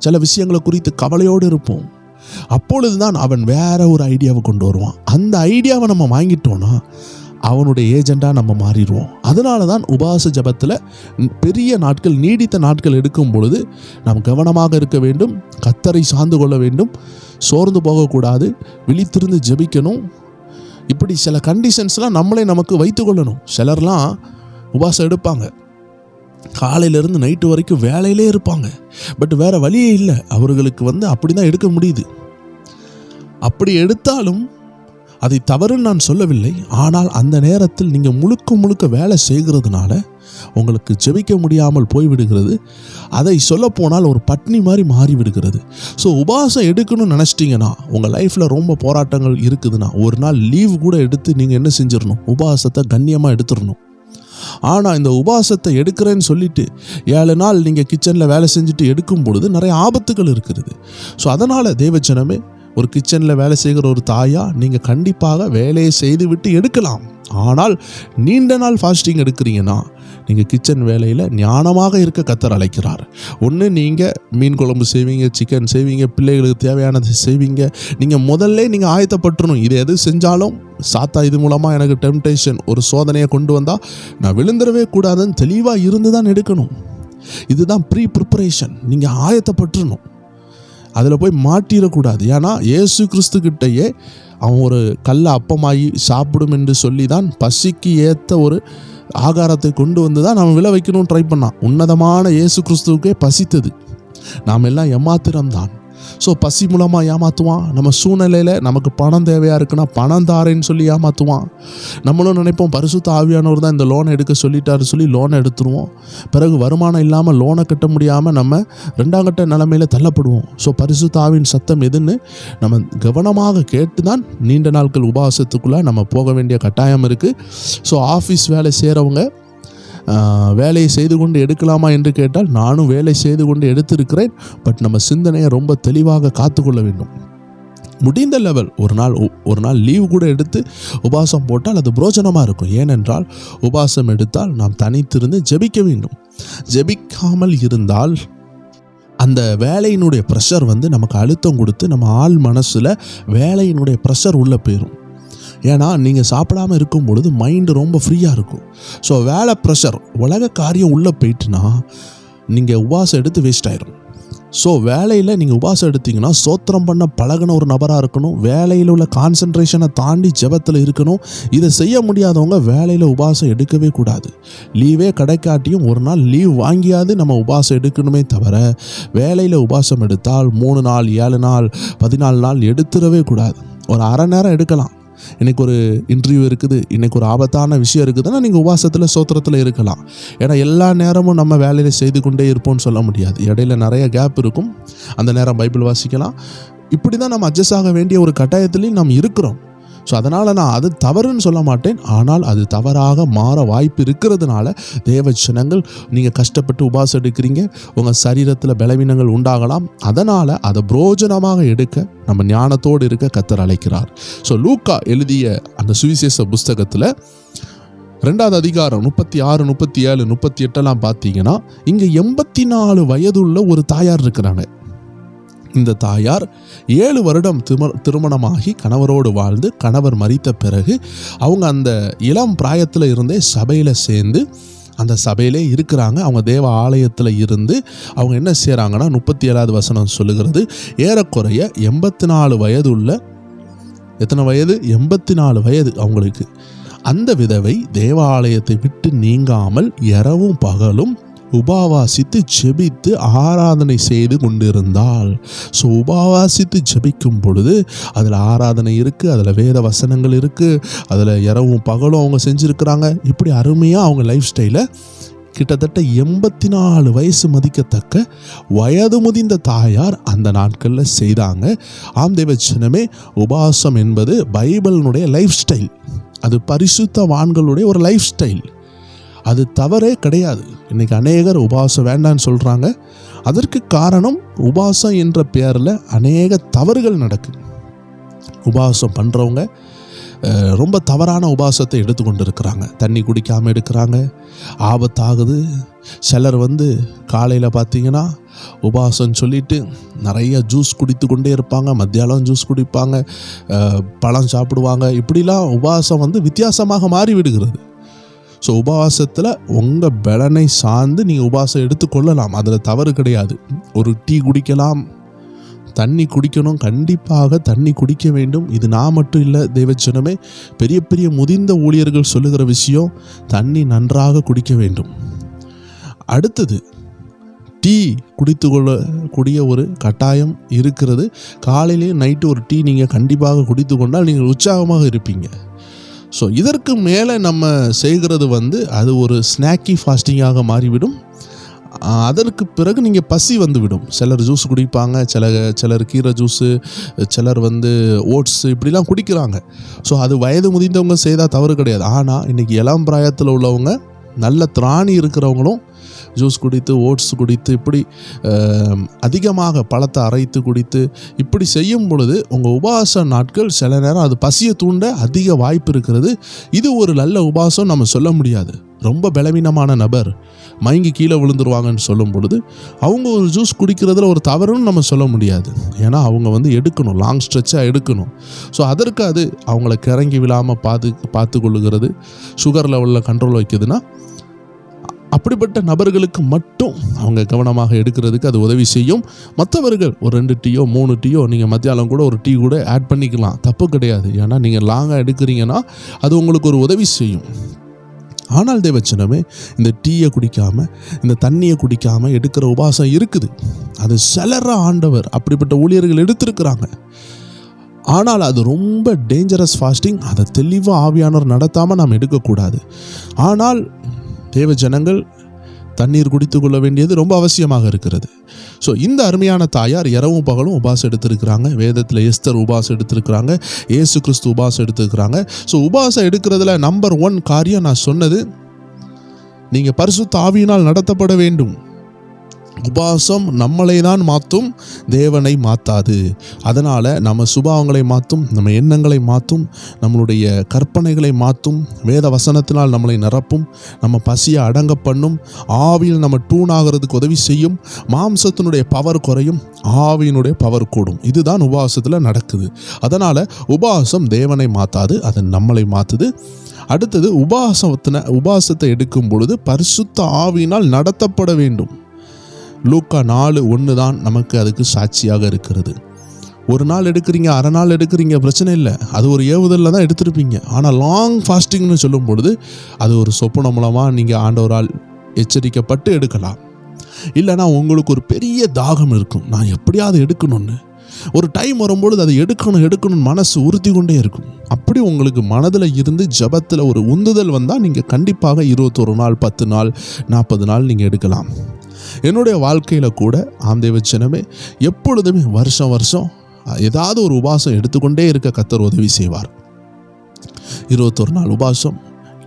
சில விஷயங்களை குறித்து கவலையோடு இருப்போம். அப்பொழுதுதான் அவன் வேற ஒரு ஐடியாவை கொண்டு வருவான். அந்த ஐடியாவை நம்ம வாங்கிட்டோன்னா அவனுடைய ஏஜெண்டாக நம்ம மாறிடுவோம். அதனால தான் உபவாச ஜெபத்தில் பெரிய நாட்கள், நீடித்த நாட்கள் எடுக்கும் பொழுது நாம் கவனமாக இருக்க வேண்டும். கர்த்தரை சார்ந்து கொள்ள வேண்டும். சோர்ந்து போகக்கூடாது. விழித்திருந்து ஜெபிக்கணும். இப்படி சில கண்டிஷன்ஸ்லாம் நம்மளே நமக்கு வைத்து கொள்ளணும். சிலர்லாம் உபவாசம் எடுப்பாங்க, காலையிலேருந்து நைட்டு வரைக்கும் வேலையிலே இருப்பாங்க. பட் வேறு வழியே இல்லை, அவர்களுக்கு அப்படி தான் எடுக்க முடியுது. அப்படி எடுத்தாலும் அதை தவறுன்னு நான் சொல்லவில்லை. ஆனால் அந்த நேரத்தில் நீங்கள் முழுக்க வேலை செய்கிறதுனால உங்களுக்கு ஜெபிக்க முடியாமல் போய்விடுகிறது. அதை சொல்லப்போனால் ஒரு பட்னி மாதிரி மாறிவிடுகிறது. ஸோ உபவாசம் எடுக்கணும்னு நினச்சிட்டிங்கன்னா, உங்கள் லைஃப்பில் ரொம்ப போராட்டங்கள் இருக்குதுன்னா, ஒரு நாள் லீவ் கூட எடுத்து நீங்கள் என்ன செஞ்சிடணும்? உபவாசத்தை கண்ணியமாக எடுத்துடணும். ஆனால் இந்த உபவாசத்தை எடுக்கிறேன்னு சொல்லிட்டு 7 நாள் நீங்கள் கிச்சனில் வேலை செஞ்சுட்டு எடுக்கும் பொழுது நிறைய ஆபத்துகள் இருக்கிறது. ஸோ அதனால் தேவஜனமே, ஒரு கிச்சனில் வேலை செய்கிற ஒரு தாயா நீங்கள் கண்டிப்பாக வேலையை செய்து விட்டு எடுக்கலாம். ஆனால் நீண்ட நாள் ஃபாஸ்டிங் எடுக்கிறீங்கன்னா நீங்கள் கிச்சன் வேலையில் ஞானமாக இருக்க கர்த்தர் அழைக்கிறார். ஒன்று நீங்கள் மீன் குழம்பு செய்வீங்க, சிக்கன் செய்வீங்க, பிள்ளைகளுக்கு தேவையானதை செய்வீங்க. நீங்கள் முதல்ல ஆயத்தப்பட்டுறணும். இது எது செஞ்சாலும் சாத்தா இது மூலமாக எனக்கு டெம்டேஷன், ஒரு சோதனையை கொண்டு வந்தால் நான் விழுந்துடவே கூடாதுன்னு தெளிவாக இருந்து தான் எடுக்கணும். இதுதான் ப்ரீ ப்ரிப்பரேஷன். நீங்கள் ஆயத்தப்பட்டுறணும், அதில் போய் மாட்டிடக்கூடாது. ஏன்னா இயேசு கிறிஸ்துக்கிட்டேயே அவன் ஒரு கல்லை அப்பமாகி சாப்பிடும் என்று சொல்லி தான் பசிக்கு ஏற்ற ஒரு ஆகாரத்தை கொண்டு வந்து தான் நம்ம விளை வைக்கணும்னு ட்ரை பண்ணான். உன்னதமான இயேசு கிறிஸ்துவுக்கே பசித்தது. நாம் எல்லாம் ஏமாத்திரம்தான். ஸோ பசி மூலமாக ஏமாற்றுவான். நம்ம சூழ்நிலையில் நமக்கு பணம் தேவையாக இருக்குன்னா பணம் தாரேன்னு சொல்லி ஏமாற்றுவான். நம்மளும் நினைப்போம் பரிசுத்த ஆவியானவர் தான் இந்த லோனை எடுக்க சொல்லிட்டாரு சொல்லி லோனை எடுத்துருவோம். பிறகு வருமானம் இல்லாமல் லோனை கட்ட முடியாமல் நம்ம 2ஆம் கட்ட நிலைமையில் தள்ளப்படுவோம். ஸோ பரிசுத்த ஆவியின் சத்தம் எதுன்னு நம்ம கவனமாக கேட்டு தான் நீண்ட நாட்கள் உபவாசத்துக்குள்ளே நம்ம போக வேண்டிய கட்டாயம் இருக்குது. ஸோ ஆஃபீஸ் வேலை செய்கிறவங்க வேலையை செய்து கொண்டு எடுக்கலாமா என்று கேட்டால், நானும் வேலை செய்து கொண்டு எடுத்திருக்கிறேன். பட் நம்ம சிந்தனையை ரொம்ப தெளிவாக காத்துக்கொள்ள வேண்டும். முடிந்த லெவல் ஒரு நாள் லீவ் கூட எடுத்து உபவாசம் போட்டால் அது பிரோஜனமாக இருக்கும். ஏனென்றால் உபவாசம் எடுத்தால் நாம் தனித்திருந்து ஜெபிக்க வேண்டும். ஜெபிக்காமல் இருந்தால் அந்த வேலையினுடைய ப்ரெஷர் நமக்கு அழுத்தம் கொடுத்து நம்ம ஆள் மனசில் வேலையினுடைய ப்ரெஷர் உள்ளே போயிடும். ஏன்னா நீங்கள் சாப்பிடாமல் இருக்கும் பொழுது மைண்டு ரொம்ப ஃப்ரீயாக இருக்கும். ஸோ வேலை ப்ரெஷர், உலக காரியம் உள்ளே போயிட்டுனா நீங்கள் உபவாசம் எடுத்து வேஸ்ட் ஆயிரும். ஸோ வேலையில் நீங்கள் உபவாசம் எடுத்தீங்கன்னா சோத்திரம் பண்ண பழகின ஒரு நபராக இருக்கணும். வேலையில் உள்ள கான்சன்ட்ரேஷனை தாண்டி ஜெபத்தில் இருக்கணும். இதை செய்ய முடியாதவங்க வேலையில் உபவாசம் எடுக்கவே கூடாது. லீவே கிடைக்காட்டியும் ஒரு நாள் லீவ் வாங்கியாவது நம்ம உபவாசம் எடுக்கணுமே தவிர, வேலையில் உபவாசம் எடுத்தால் 3 நாள் 7 நாள் 14 நாள் எடுத்துடவே கூடாது. ஒரு அரை நேரம் எடுக்கலாம். இன்றைக்கி ஒரு இன்டர்வியூ இருக்குது, இன்றைக்கி ஒரு ஆபத்தான விஷயம் இருக்குதுன்னா நீங்கள் உபவாசத்தில் சோத்திரத்தில் இருக்கலாம். ஏன்னா எல்லா நேரமும் நம்ம வேலையில் செய்து கொண்டே இருப்போம்னு சொல்ல முடியாது. இடையில நிறைய கேப் இருக்கும். அந்த நேரம் பைபிள் வாசிக்கலாம். இப்படி தான் நம்ம அட்ஜஸ்ட் ஆக வேண்டிய ஒரு கட்டாயத்துலேயும் நம்ம இருக்கிறோம். ஸோ அதனால் நான் அது தவறுன்னு சொல்ல மாட்டேன். ஆனால் அது தவறாக மாற வாய்ப்பு இருக்கிறதுனால தேவ ஜனங்கள், நீங்கள் கஷ்டப்பட்டு உபவாசம் எடுக்கிறீங்க, உங்கள் சரீரத்தில் பலவீனங்கள் உண்டாகலாம். அதனால் அதை பிரோஜனமாக எடுக்க நம்ம ஞானத்தோடு இருக்க கர்த்தர் அழைக்கிறார். ஸோ லூக்கா எழுதிய அந்த சுவிசேஷ புஸ்தகத்தில் 2ஆவது அதிகாரம் 36, 37, 38 பார்த்தீங்கன்னா, இங்கே 84 வயதுள்ள ஒரு தாயார் இருக்கிறாங்க. இந்த தாயார் 7 வருடம் திருமணமாகி கணவரோடு வாழ்ந்து, கணவர் மரித்த பிறகு அவங்க அந்த இளம் பிராயத்தில் இருந்தே சபையில் சேர்ந்து அந்த சபையிலே இருக்கிறாங்க. அவங்க தேவ ஆலயத்தில் இருந்து அவங்க என்ன செய்கிறாங்கன்னா 37வது வசனம் சொல்லுகிறது, ஏறக்குறைய 84 வயது உள்ள, எத்தனை வயது? 84 வயது அவங்களுக்கு. அந்த விதவை தேவ ஆலயத்தை விட்டு நீங்காமல் இரவும் பகலும் உபவாசித்து ஜெபித்து ஆராதனை செய்து கொண்டிருந்தாள். ஸோ உபவாசித்து ஜெபிக்கும் பொழுது அதில் ஆராதனை இருக்குது, அதில் வேத வசனங்கள் இருக்குது, அதில் இரவும் பகலும் அவங்க செஞ்சுருக்கிறாங்க. இப்படி அருமையாக அவங்க லைஃப் ஸ்டைலை கிட்டத்தட்ட 84 வயசு மதிக்கத்தக்க வயது முதிர்ந்த தாயார் அந்த நாட்களில் செய்தாங்க. ஆம் தேவச்சனமே, உபவாசம் என்பது பைபிளினுடைய லைஃப் ஸ்டைல். அது பரிசுத்தவான்களுடைய ஒரு லைஃப் ஸ்டைல். அது தவறே கிடையாது. இன்றைக்கி அநேகர் உபவாசம் வேண்டான்னு சொல்கிறாங்க. அதற்கு காரணம் உபவாசம் என்ற பெயரில் அநேக தவறுகள் நடக்குது. உபவாசம் பண்ணுறவங்க ரொம்ப தவறான உபவாசத்தை எடுத்துக்கொண்டு இருக்கிறாங்க. தண்ணி குடிக்காமல் எடுக்கிறாங்க, ஆபத்தாகுது. சிலர் காலையில் பார்த்தீங்கன்னா உபவாசம் சொல்லிட்டு நிறைய ஜூஸ் குடித்து கொண்டே இருப்பாங்க, மத்தியானம் ஜூஸ் குடிப்பாங்க, பழம் சாப்பிடுவாங்க. இப்படிலாம் உபவாசம் வித்தியாசமாக மாறி விடுகிறது. ஸோ உபவாசத்தில் உங்கள் பலனை சார்ந்து நீங்கள் உபவாசம் எடுத்துக்கொள்ளலாம், அதில் தவறு கிடையாது. ஒரு டீ குடிக்கலாம், தண்ணி குடிக்கணும், கண்டிப்பாக தண்ணி குடிக்க வேண்டும். இது நான் மட்டும் இல்லை, தேவஜனமே, பெரிய பெரிய முதிர்ந்த ஊழியர்கள் சொல்லுகிற விஷயம், தண்ணி நன்றாக குடிக்க வேண்டும். அடுத்தது டீ குடித்து கொள்ளக்கூடிய ஒரு கட்டாயம் இருக்கிறது. காலையிலேயும் நைட்டு ஒரு டீ நீங்கள் கண்டிப்பாக குடித்து கொண்டால் நீங்கள் உற்சாகமாக இருப்பீங்க. ஸோ இதற்கு மேலே நம்ம செய்கிறது அது ஒரு ஸ்நாக்கி ஃபாஸ்டிங்காக மாறிவிடும். அதற்கு பிறகு நீங்கள் பசி வந்துவிடும். சிலர் ஜூஸ் குடிப்பாங்க, சிலர் கீரை ஜூஸு, சிலர் ஓட்ஸு, இப்படிலாம் குடிக்கிறாங்க. ஸோ அது வயது முதிர்ந்தவங்க செய்தால் தவறு கிடையாது. ஆனால் இன்றைக்கி இளம் பிராயத்தில் உள்ளவங்க, நல்ல திராணி இருக்கிறவங்களும் ஜூஸ் குடித்து, ஓட்ஸ் குடித்து, இப்படி அதிகமாக பழத்தை அரைத்து குடித்து இப்படி செய்யும் பொழுது உங்கள் உபவாச நாட்கள் சில நேரம் அது பசியை தூண்ட அதிக வாய்ப்பு இருக்கிறது. இது ஒரு நல்ல உபவாசம் நம்ம சொல்ல முடியாது. ரொம்ப பலவீனமான நபர் மயங்கி கீழே விழுந்துருவாங்கன்னு சொல்லும் பொழுது அவங்க ஒரு ஜூஸ் குடிக்கிறதுல ஒரு தவறுன்னு நம்ம சொல்ல முடியாது. ஏன்னா அவங்க எடுக்கணும், லாங் ஸ்ட்ரெச்சாக எடுக்கணும். ஸோ அதற்கு அது அவங்கள கிறங்கி விழாமல் பார்த்து கொள்ளுகிறது, சுகர் லெவலில் கண்ட்ரோல் வைக்குதுன்னா அப்படிப்பட்ட நபர்களுக்கு மட்டும் அவங்க கவனமாக எடுக்கிறதுக்கு அது உதவி செய்யும். மற்றவர்கள் ஒரு 2 டீயோ 3 டீயோ நீங்கள் மத்தியானம் கூட ஒரு டீ கூட ஆட் பண்ணிக்கலாம், தப்பு கிடையாது. ஏன்னா நீங்கள் லாங்காக எடுக்கிறீங்கன்னா அது உங்களுக்கு ஒரு உதவி செய்யும். ஆனால் தேவச்சனமே, இந்த டீயை குடிக்காமல், இந்த தண்ணியை குடிக்காமல் எடுக்கிற உபவாசம் இருக்குது. அது சிலர ஆண்டவர் அப்படிப்பட்ட ஊழியர்கள் எடுத்திருக்கிறாங்க. ஆனால் அது ரொம்ப டேஞ்சரஸ் ஃபாஸ்டிங். அதை தெளிவாக ஆவியானவர் நடத்தாமல் நாம் எடுக்கக்கூடாது. ஆனால் தேவ ஜனங்கள் தண்ணீர் குடித்து கொள்ள வேண்டியது ரொம்ப அவசியமாக இருக்கிறது. ஸோ இந்த அருமையான தாயார் இரவும் பகலும் உபவாசம் எடுத்திருக்கிறாங்க. வேதத்தில் எஸ்தர் உபவாசம் எடுத்திருக்கிறாங்க, இயேசு கிறிஸ்து உபவாசம் எடுத்திருக்கிறாங்க. ஸோ உபவாசம் எடுக்கிறதுல நம்பர் 1 காரியம் நான் சொன்னது, நீங்கள் பரிசுத்த ஆவியினால் நடத்தப்பட வேண்டும். உபவாசம் நம்மளை தான் மாற்றும், தேவனை மாற்றாது. அதனால் நம்ம சுபாவங்களை மாற்றும், நம்ம எண்ணங்களை மாற்றும், நம்மளுடைய கற்பனைகளை மாற்றும், வேத வசனத்தினால் நம்மளை நிரப்பும், நம்ம பசியை அடங்க பண்ணும், ஆவியில் நம்ம டூன் ஆகிறதுக்கு உதவி செய்யும். மாம்சத்தினுடைய பவர் குறையும், ஆவியினுடைய பவர் கூடும். இதுதான் உபவாசத்தில் நடக்குது. அதனால் உபவாசம் தேவனை மாற்றாது, அது நம்மளை மாற்றுது. அடுத்தது உபவாசத்தை எடுக்கும் பொழுது பரிசுத்த ஆவியினால் நடத்தப்பட வேண்டும். லூக்கா 4:1 தான் நமக்கு அதுக்கு சாட்சியாக இருக்கிறது. ஒரு நாள் எடுக்கிறீங்க, அரை நாள் எடுக்கிறீங்க, பிரச்சனை இல்லை, அது ஒரு ஏவுதலில் தான் எடுத்திருப்பீங்க. ஆனால் லாங் ஃபாஸ்டிங்னு சொல்லும் பொழுது அது ஒரு சொப்பன மூலமாக நீங்கள் ஆண்டவரால் எச்சரிக்கப்பட்டு எடுக்கலாம். இல்லைனா உங்களுக்கு ஒரு பெரிய தாகம் இருக்கும், நான் எப்படியாவது எடுக்கணும்னு. ஒரு டைம் வரும்பொழுது அதை எடுக்கணும் மனசு உறுத்தி கொண்டே இருக்கும். அப்படி உங்களுக்கு மனதில் இருந்து ஜபத்தில் ஒரு உந்துதல் வந்தால் நீங்கள் கண்டிப்பாக 21 நாள், 10 நாள், 40 நாள் நீங்கள் எடுக்கலாம். என்னுடைய வாழ்க்கையில் கூட ஆந்தேவச்சனமே எப்பொழுதுமே வருஷம் ஏதாவது ஒரு உபவாசம் எடுத்துக்கொண்டே இருக்க கர்த்தர் உதவி செய்வார். 21 நாள் உபவாசம்,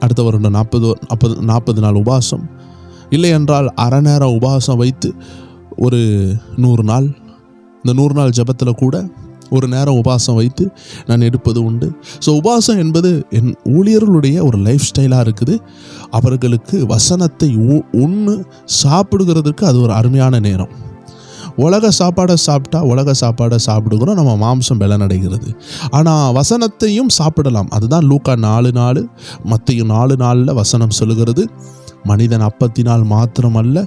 அடுத்த வருடம் 40 நாள் உபவாசம், இல்லை என்றால் அரை நேரம் உபவாசம் வைத்து ஒரு 100 நாள், இந்த 100 நாள் ஜபத்தில் கூட ஒரு நேரம் உபவாசம் வைத்து நான் எடுப்பது உண்டு. ஸோ உபவாசம் என்பது என் ஊழியர்களுடைய ஒரு லைஃப் ஸ்டைலாக இருக்குது. அவர்களுக்கு வசனத்தை சாப்பிடுகிறதுக்கு அது ஒரு அருமையான நேரம். உலக சாப்பாடை சாப்பிடுகிறோம், நம்ம மாம்சம் பலனடைகிறது. ஆனால் வசனத்தையும் சாப்பிடலாம். அதுதான் லூக்கா 4:4, மத்தேயு 4:4 வசனம் சொல்லுகிறது. மனிதன் அப்பத்தினால் மாத்திரமல்ல,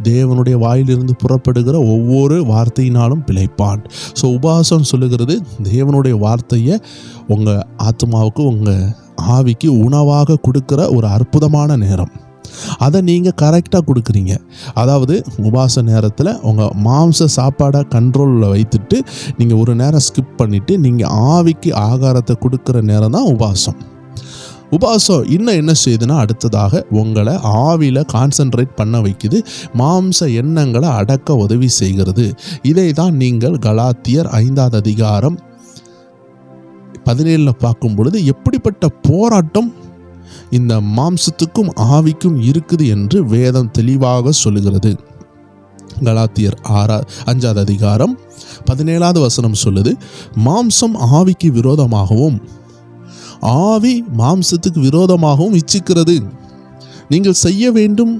தேவனுடைய வாயிலிருந்து புறப்படுகிற ஒவ்வொரு வார்த்தையினாலும் பிழைப்பான். ஸோ உபவாசம் சொல்லுகிறது, தேவனுடைய வார்த்தையை உங்கள் ஆத்மாவுக்கு, உங்கள் ஆவிக்கு உணவாக கொடுக்குற ஒரு அற்புதமான நேரம். அதை நீங்கள் கரெக்டாக கொடுக்குறீங்க. அதாவது உபவாச நேரத்தில் உங்கள் மாம்ச சாப்பாடை கண்ட்ரோலில் வைத்துட்டு நீங்கள் ஒரு நேரம் ஸ்கிப் பண்ணிவிட்டு நீங்கள் ஆவிக்கு ஆகாரத்தை கொடுக்குற நேரம் தான் உபவாசம். உபவாசம் இன்னும் என்ன செய்யுதுன்னா, அடுத்ததாக உங்களை ஆவியில் கான்சென்ட்ரேட் பண்ண வைக்குது, மாம்ச எண்ணங்களை அடக்க உதவி செய்கிறது. இதை தான் நீங்கள் கலாத்தியர் 5ஆம் அதிகாரம் 17 பார்க்கும் பொழுது எப்படிப்பட்ட போராட்டம் இந்த மாம்சத்துக்கும் ஆவிக்கும் இருக்குது என்று வேதம் தெளிவாக சொல்லுகிறது. கலாத்தியர் 5ஆம் அதிகாரம் 17ஆவது வசனம் சொல்லுது, மாம்சம் ஆவிக்கு விரோதமாகவும் ஆவி மாம்சத்துக்கு விரோதமாகவும் இச்சிக்கிறது. நீங்கள் செய்ய வேண்டும்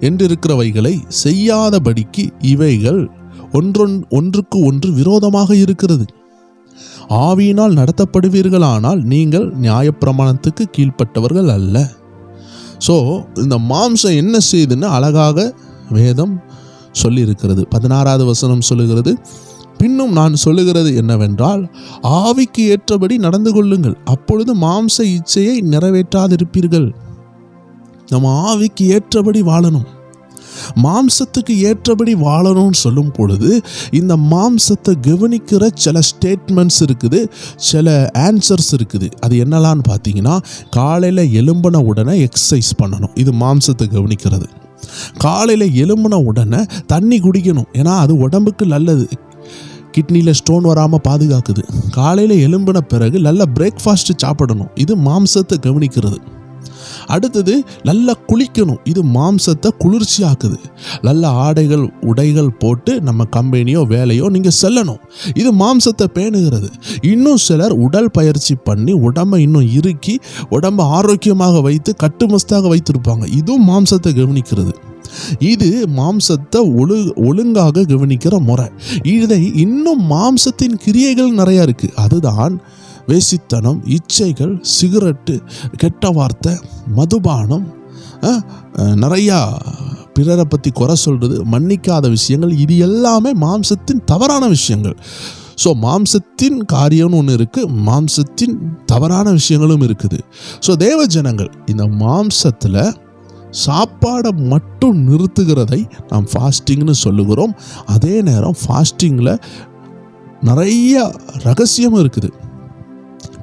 என்றிருக்கிறவைகளை செய்யாதபடிக்கு இவைகள் ஒன்றுக்கு ஒன்று விரோதமாக இருக்கிறது. ஆவியினால் நடத்தப்படுவீர்களானால் நீங்கள் நியாயப்பிரமாணத்துக்கு கீழ்ப்பட்டவர்கள் அல்ல. ஸோ இந்த மாம்சம் என்ன செய்யுதுன்னு அழகாக வேதம் சொல்லியிருக்கிறது. 16ஆவது வசனம் சொல்லுகிறது, பின்னும் நான் சொல்லுகிறது என்னவென்றால், ஆவிக்கு ஏற்றபடி நடந்து கொள்ளுங்கள், அப்பொழுது மாம்ச இச்சையை நிறைவேற்றாதிருப்பீர்கள். நம்ம ஆவிக்கு ஏற்றபடி வாழணும், மாம்சத்துக்கு ஏற்றபடி வாழணும்னு சொல்லும் பொழுது இந்த மாம்சத்தை கவனிக்கிற சில ஸ்டேட்மெண்ட்ஸ் இருக்குது, சில ஆன்சர்ஸ் இருக்குது. அது என்னலான்னு பார்த்தீங்கன்னா, காலையில் எழும்பின உடனே எக்ஸசைஸ் பண்ணணும், இது மாம்சத்தை கவனிக்கிறது. காலையில் எழும்பின உடனே தண்ணி குடிக்கணும், ஏன்னா அது உடம்புக்கு நல்லது, கிட்னியில் ஸ்டோன் வராமல் பாதுகாக்குது. காலையில் எழும்பின பிறகு நல்ல பிரேக்ஃபாஸ்ட் சாப்பிடணும், இது மாம்சத்தை கவனிக்கிறது. அடுத்தது நல்லா குளிக்கணும், இது மாம்சத்தை குளிர்ச்சியாக்குது. நல்ல ஆடைகள் உடைகள் போட்டு நம்ம கம்பெனியோ வேலையோ நீங்கள் செல்லணும், இது மாம்சத்தை பேணுகிறது. இன்னும் சிலர் உடல் பயிற்சி பண்ணி உடம்பை இன்னும் இறுக்கி உடம்பை ஆரோக்கியமாக வைத்து கட்டுமஸ்தாக வைத்திருப்பாங்க, இதுவும் மாம்சத்தை கவனிக்கிறது. இது மாம்சத்தை ஒழுங்காக கவனிக்கிற முறை. இதை இன்னும் மாம்சத்தின் கிரியைகள் நிறையா இருக்குது. அதுதான் வேசித்தனம், இச்சைகள், சிகரெட்டு, கெட்ட வார்த்தை, மதுபானம், நிறையா பிறரை பற்றி குறை சொல்கிறது, மன்னிக்காத விஷயங்கள், இது எல்லாமே மாம்சத்தின் தவறான விஷயங்கள். ஸோ மாம்சத்தின் காரியம்னு ஒன்று இருக்குது, மாம்சத்தின் தவறான விஷயங்களும் இருக்குது. ஸோ தேவ ஜனங்கள் இந்த மாம்சத்தில் சாப்பாடை மட்டும் நிறுத்துகிறதை நாம் ஃபாஸ்டிங்னு சொல்லுகிறோம். அதே நேரம் ஃபாஸ்டிங்கில் நிறைய ரகசியம் இருக்குது.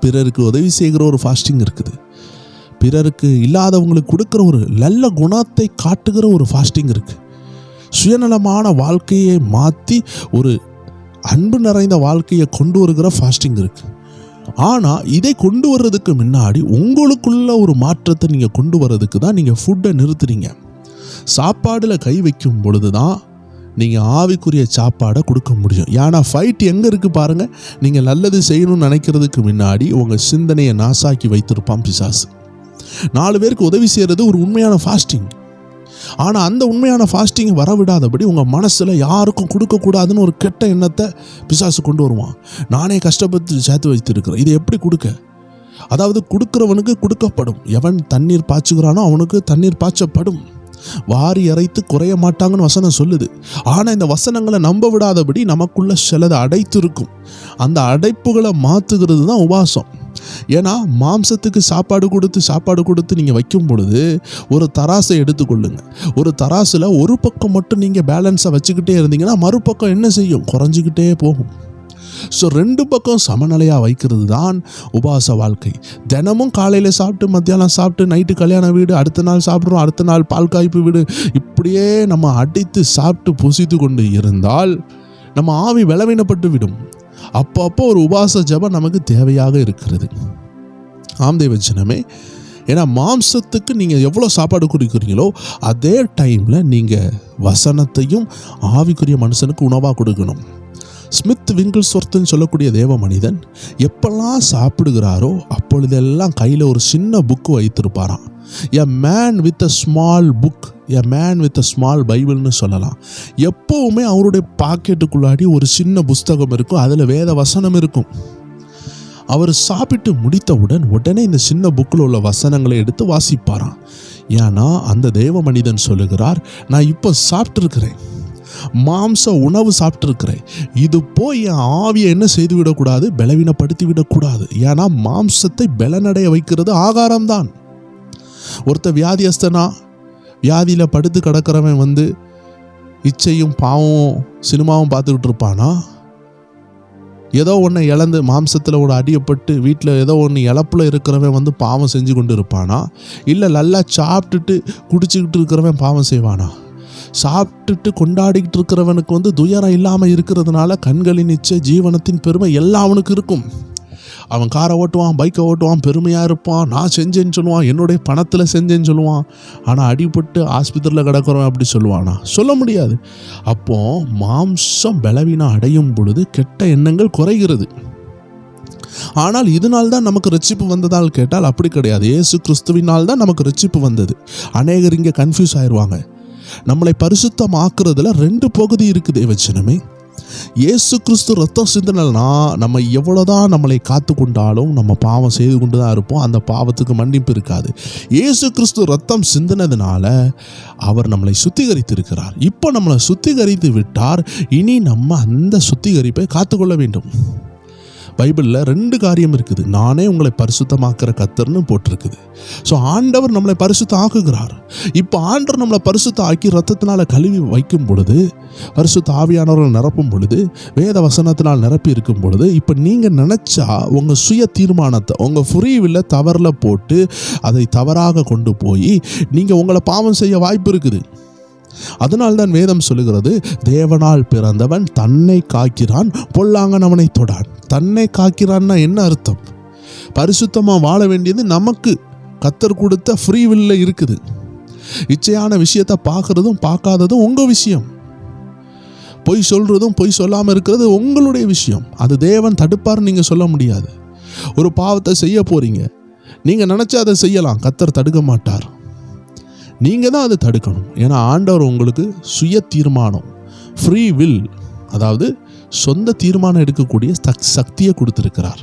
பிறருக்கு உதவி செய்கிற ஒரு ஃபாஸ்டிங் இருக்குது, பிறருக்கு இல்லாதவங்களுக்கு கொடுக்குற ஒரு நல்ல குணத்தை காட்டுகிற ஒரு ஃபாஸ்டிங் இருக்குது, சுயநலமான வாழ்க்கையை மாற்றி ஒரு அன்பு நிறைந்த வாழ்க்கையை கொண்டு வருகிற ஃபாஸ்டிங் இருக்குது. ஆனால் இதை கொண்டு வர்றதுக்கு முன்னாடி உங்களுக்குள்ள ஒரு மாற்றத்தை நீங்கள் கொண்டு வர்றதுக்கு தான் நீங்கள் ஃபுட்டை நிறுத்துறீங்க. சாப்பாடில் கை வைக்கும் பொழுது தான் நீங்கள் ஆவிக்குரிய சாப்பாடை கொடுக்க முடியும். ஏன்னா ஃபைட் எங்கே இருக்குது பாருங்கள். நீங்கள் நல்லது செய்யணும்னு நினைக்கிறதுக்கு முன்னாடி உங்கள் சிந்தனையை நாசாக்கி வைத்திருப்பான் பிசாசு. 4 பேருக்கு உதவி செய்கிறது ஒரு உண்மையான ஃபாஸ்டிங். ஆனால் அந்த உண்மையான ஃபாஸ்டிங்கை வரவிடாதபடி உங்கள் மனசில் யாருக்கும் கொடுக்கக்கூடாதுன்னு ஒரு கெட்ட எண்ணத்தை பிசாசு கொண்டு வருவான். நானே கஷ்டப்பட்டு சேர்த்து வைத்திருக்கிறேன், இதை எப்படி கொடுக்க? அதாவது கொடுக்குறவனுக்கு கொடுக்கப்படும், எவன் தண்ணீர் பாய்ச்சுகிறானோ அவனுக்கு தண்ணீர் பாய்ச்சப்படும், வாரி அரைத்து குறைய மாட்டாங்கன்னு வசனம் சொல்லுது. ஆனால் இந்த வசனங்களை நம்ப விடாதபடி நமக்குள்ள சிலதை அடைத்து இருக்கும். அந்த அடைப்புகளை மாற்றுகிறது தான் உபவாசம். ஏன்னா மாம்சத்துக்கு சாப்பாடு கொடுத்து நீங்கள் வைக்கும் பொழுது ஒரு தராசை எடுத்துக்கொள்ளுங்க. ஒரு தராசில் ஒரு பக்கம் மட்டும் நீங்கள் பேலன்ஸை வச்சுக்கிட்டே இருந்தீங்கன்னா மறுபக்கம் என்ன செய்யும்? குறைஞ்சிக்கிட்டே போகும். ஸோ 2 பக்கம் சமநிலையாக வைக்கிறது தான் உபவாச வாழ்க்கை. தினமும் காலையில் சாப்பிட்டு, மத்தியானம் சாப்பிட்டு, நைட்டு கல்யாண வீடு, அடுத்த நாள் சாப்பிட்றோம், அடுத்த நாள் பால் காய்ப்பு வீடு, இப்படியே நம்ம அடித்து சாப்பிட்டு புசித்து கொண்டு இருந்தால் நம்ம ஆவி பலவீனப்பட்டு விடும். அப்போ ஒரு உபவாச ஜெபம் நமக்கு தேவையாக இருக்கிறது. ஆம்தேவ ஜனமே, ஏன்னா மாம்சத்துக்கு நீங்கள் எவ்வளோ சாப்பாடு கொடுக்குறீங்களோ அதே டைமில் நீங்கள் வசனத்தையும் ஆவிக்குரிய மனுஷனுக்கு உணவாக கொடுக்கணும். ஸ்மித் விங்கிள்ஸ்வர்த்னு சொல்லக்கூடிய தேவ மனிதன் எப்பெல்லாம் சாப்பிடுகிறாரோ அப்பொழுதெல்லாம் கையில் ஒரு சின்ன புக்கு வைத்திருப்பாராம். A man with a small book, a man with a small பைபிள்னு சொல்லலாம். எப்போவுமே அவருடைய பாக்கெட்டுக்குள்ளாடி ஒரு சின்ன புஸ்தகம் இருக்கும், அதில் வேத வசனம் இருக்கும். அவர் சாப்பிட்டு முடித்தவுடன் உடனே இந்த சின்ன புக்கில் உள்ள வசனங்களை எடுத்து வாசிப்பாராம். ஏன்னா அந்த தேவ மனிதன் சொல்லுகிறார், நான் இப்போ சாப்பிட்டுருக்கிறேன், மாம்ச உணவு சாப்பிட்டுருக்கிறேன், இது போய் என் ஆவியை என்ன செய்து விடக்கூடாது, பலவீனப்படுத்தி விடக்கூடாது. ஏன்னா மாம்சத்தை பலனடைய வைக்கிறது ஆகாரம்தான். ஒருத்தர் வியாதியஸ்தனா, வியாதியில் படுத்து கிடக்கிறவன் இச்சையும் பாவமும் சினிமாவும் பார்த்துக்கிட்டு இருப்பானா? ஏதோ ஒன்று இழந்து மாம்சத்தில் ஒரு அடியப்பட்டு வீட்டில் ஏதோ ஒன்று இழப்பில் இருக்கிறவன் பாவம் செஞ்சு கொண்டு இருப்பானா? இல்லை நல்லா சாப்பிட்டுட்டு குடிச்சிக்கிட்டு இருக்கிறவன் பாவம் செய்வானா? சாப்பிட்டுட்டு கொண்டாடிக்கிட்டு இருக்கிறவனுக்கு துயரம் இல்லாமல் இருக்கிறதுனால கண்களின் இச்சை, ஜீவனத்தின் பெருமை எல்லாம் அவனுக்கு இருக்கும். அவன் காரை ஓட்டுவான், பைக்கை ஓட்டுவான், பெருமையாக இருப்பான், நான் செஞ்சேன்னு சொல்லுவான், என்னுடைய பணத்தில் செஞ்சேன்னு சொல்லுவான். ஆனால் அடிபட்டு ஆஸ்பத்திரியில் கிடக்கிறவன் அப்படி சொல்லுவானா? சொல்ல முடியாது. அப்போ மாம்சம் பலவீனம் அடையும் பொழுது கெட்ட எண்ணங்கள் குறைகிறது. ஆனால் இதனால் தான் நமக்கு ரட்சிப்பு வந்ததால் கேட்டால் அப்படி கிடையாது. இயேசு கிறிஸ்துவினால் தான் நமக்கு ரட்சிப்பு வந்தது. அநேகர் இங்கே கன்ஃபியூஸ் ஆயிடுவாங்க. நம்மளை பரிசுத்தமாக்குறதுல 2 பகுதி இருக்குது தேவஜனமே. இயேசு கிறிஸ்து ரத்தம் சிந்தினா நம்ம எவ்வளோதான் நம்மளை காத்து கொண்டாலும் நம்ம பாவம் செய்து கொண்டு தான் இருப்போம். அந்த பாவத்துக்கு மன்னிப்பு இருக்காது. இயேசு கிறிஸ்து ரத்தம் சிந்தினதுனால அவர் நம்மளை சுத்திகரித்திருக்கிறார். இப்போ நம்மளை சுத்திகரித்து விட்டார். இனி நம்ம அந்த சுத்திகரிப்பை காத்துக்கொள்ள வேண்டும். பைபிளில் 2 காரியம் இருக்குது. நானே உங்களை பரிசுத்தமாக்குற கர்த்தர்னு போட்டிருக்குது. ஸோ ஆண்டவர் நம்மளை பரிசுத்தம் ஆக்குகிறார். இப்போ ஆண்டவர் நம்மளை பரிசுத்தம் ஆக்கி ரத்தத்தினால் கழுவி வைக்கும் பொழுது, பரிசுத்த ஆவியானவர்கள் நிரப்பும் பொழுது, வேத வசனத்தினால் நிரப்பி இருக்கும் பொழுது, இப்போ நீங்கள் நினச்சா உங்கள் சுய தீர்மானத்தை உங்கள் ஃப்ரீவில் தவறில் போட்டு அதை தவறாக கொண்டு போய் நீங்கள் உங்களை பாவம் செய்ய வாய்ப்பு இருக்குது. அதனால்தான் வேதம் சொல்லுகிறது, தேவனால் பிறந்தவன் தன்னை காக்கிறான், பொல்லாங்கன் அவனை தொடான். தன்னை காக்கிறான்னா என்ன அர்த்தம்? பரிசுத்தமாக வாழ வேண்டியது நமக்கு கர்த்தர் கொடுத்த ஃப்ரீ வில்ல இருக்குது. இச்சையான விஷயத்தை பார்க்கறதும் பார்க்காததும் உங்கள் விஷயம். பொய் சொல்கிறதும் பொய் சொல்லாமல் இருக்கிறது உங்களுடைய விஷயம். அது தேவன் தடுப்பார்னு நீங்கள் சொல்ல முடியாது. ஒரு பாவத்தை செய்ய போகிறீங்க, நீங்கள் நினச்சா அதை செய்யலாம், கர்த்தர் தடுக்க மாட்டார். நீங்கள் தான் அதை தடுக்கணும். ஏன்னா ஆண்டவர் உங்களுக்கு சுய தீர்மானம், ஃப்ரீ வில், அதாவது சொந்த தீர்மானம் எடுக்கக்கூடிய சக்தியை கொடுத்துருக்கிறார்.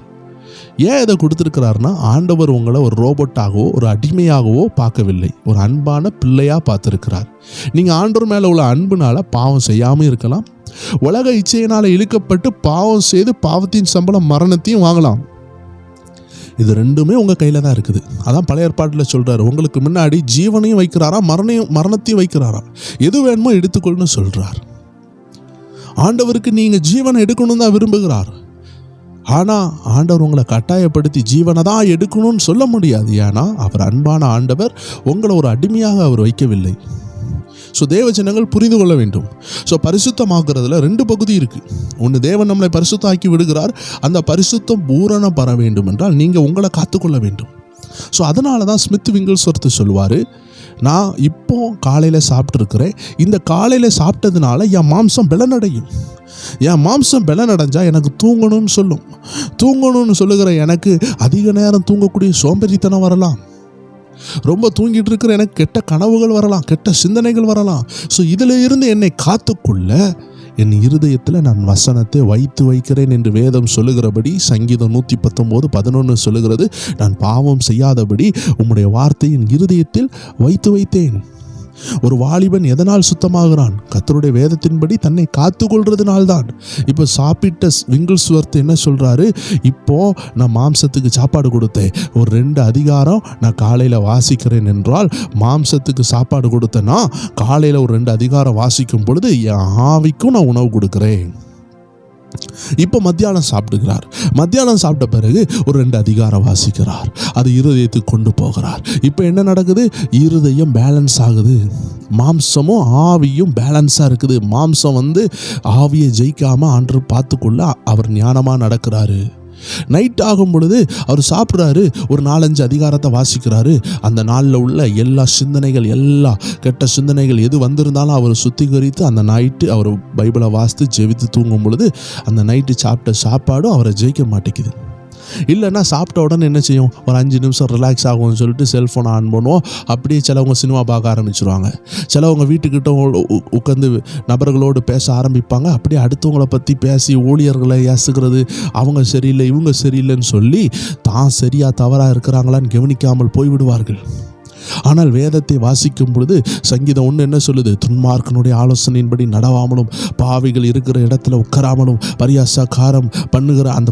ஏன் இதை கொடுத்துருக்கிறாருன்னா, ஆண்டவர் உங்களை ஒரு ரோபோட்டாகவோ ஒரு அடிமையாகவோ பார்க்கவில்லை, ஒரு அன்பான பிள்ளையாக பார்த்துருக்கிறார். நீங்கள் ஆண்டவர் மேலே உள்ள அன்புனால பாவம் செய்யாமல் இருக்கலாம். உலக இச்சையினால் இழுக்கப்பட்டு பாவம் செய்து பாவத்தின் சம்பளம் மரணத்தையும் வாங்கலாம். இது 2மே உங்கள் கையில் தான் இருக்குது. அதான் பழைய ஏற்பாட்டில் சொல்கிறார், உங்களுக்கு முன்னாடி ஜீவனையும் வைக்கிறாரா, மரணத்தையும் வைக்கிறாரா, எது வேணுமோ எடுத்துக்கொள்னு சொல்கிறார். ஆண்டவருக்கு நீங்கள் ஜீவனை எடுக்கணும் தான் விரும்புகிறார். ஆனால் ஆண்டவர் உங்களை கட்டாயப்படுத்தி ஜீவனை தான் எடுக்கணும்னு சொல்ல முடியாது. ஏன்னா அவர் அன்பான ஆண்டவர், உங்களை ஒரு அடிமையாக அவர் வைக்கவில்லை. ஸோ தேவஜனங்கள் புரிந்து கொள்ள வேண்டும். ஸோ பரிசுத்தமாக்குறதுல 2 பகுதி இருக்குது. ஒன்று, தேவன் நம்மளை பரிசுத்தாக்கி விடுகிறார். அந்த பரிசுத்தம் பூரணம் பெற வேண்டும் என்றால் நீங்கள் உங்களை காத்துக்கொள்ள வேண்டும். ஸோ அதனால தான் ஸ்மித் விங்கிள்ஸ்வர்த் சொல்லுவார், நான் இப்போ காலையில் சாப்பிட்ருக்கிறேன், இந்த காலையில் சாப்பிட்டதுனால என் மாம்சம் பலனடையும். என் மாம்சம் பலனடைஞ்சால் எனக்கு தூங்கணும்னு சொல்லும். தூங்கணும்னு சொல்லுகிற எனக்கு அதிக நேரம் தூங்கக்கூடிய சோம்பேறித்தனம் வரலாம். ரொம்ப தூங்கிட்டு இருக்கிற எனக்கு கெட்ட கனவுகள் வரலாம், கெட்ட சிந்தனைகள் வரலாம். ஸோ இதில் இருந்து என்னை காத்துக்கொள்ள என் இருதயத்தில் நான் வசனத்தை வைத்து வைக்கிறேன் என்று வேதம் சொல்லுகிறபடி, சங்கீதம் 119:11 சொல்லுகிறது, நான் பாவம் செய்யாதபடி உம்முடைய வார்த்தை என் இருதயத்தில் வைத்து வைத்தேன். ஒரு வாலிபன் எதனால் சுத்தமாகிறான்? கர்த்தருடைய வேதத்தின்படி தன்னை காத்துக்கொள்றதுனால்தான். இப்போ சாப்பிட்ட விங்கிள்ஸ்வர்த் என்ன சொல்கிறாரு, இப்போ நான் மாம்சத்துக்கு சாப்பாடு கொடுத்தேன், ஒரு 2 அதிகாரம் நான் காலையில் வாசிக்கிறேன் என்றால், மாம்சத்துக்கு சாப்பாடு கொடுத்தேன்னா காலையில் ஒரு 2 அதிகாரம் வாசிக்கும் பொழுது என் ஆவிக்கும் நான் உணவு கொடுக்குறேன். இப்போ மத்தியானம் சாப்பிடுகிறார். மத்தியானம் சாப்பிட்ட பிறகு ஒரு 2 அதிகாரம் வாசிக்கிறார். அது இருதயத்துக்கு கொண்டு போகிறார். இப்போ என்ன நடக்குது? இருதயம் பேலன்ஸ் ஆகுது. மாம்சமும் ஆவியும் பேலன்ஸாக இருக்குது. மாம்சம் ஆவியை ஜெயிக்காமல் ஆண்டவர் பார்த்துக்கொள்ள அவர் ஞானமாக நடக்கிறாரு. நைட் ஆகும் பொழுது அவர் சாப்பிட்றாரு, ஒரு 4-5 அதிகாரத்தை வாசிக்கிறாரு. அந்த நாளில் உள்ள எல்லா சிந்தனைகள், எல்லா கெட்ட சிந்தனைகள் எது வந்திருந்தாலும் அவர் சுத்திகரித்து அந்த நைட்டு அவர் பைபிளை வாசித்து ஜெபித்து தூங்கும் பொழுது அந்த நைட்டு சாப்பிட்ட சாப்பாடும் அவரை ஜெயிக்க மாட்டேங்குது. இல்லைன்னா சாப்பிட்ட உடனே என்ன செய்யும், ஒரு 5 நிமிஷம் ரிலாக்ஸ் ஆகும்னு சொல்லிட்டு செல்ஃபோனை ஆன் பண்ணுவோம். அப்படியே சிலவங்க சினிமா பார்க்க ஆரம்பிச்சிருவாங்க. சிலவங்க வீட்டுக்கிட்ட உட்காந்து நபர்களோடு பேச ஆரம்பிப்பாங்க. அப்படியே அடுத்தவங்களை பற்றி பேசி ஊழியர்களை ஏசுகிறது, அவங்க சரியில்லை இவங்க சரியில்லைன்னு சொல்லி தான் சரியா தவறாக இருக்கிறாங்களான்னு கவனிக்காமல் போய்விடுவார்கள். ஆனால் வேதத்தை வாசிக்கும் பொழுது சங்கீதம் 1 என்ன சொல்லுது, துன்மார்க்கனுடைய ஆலோசனையின்படி நடவாமலும் பாவிகள் இருக்கிற இடத்துல உட்காராமலும்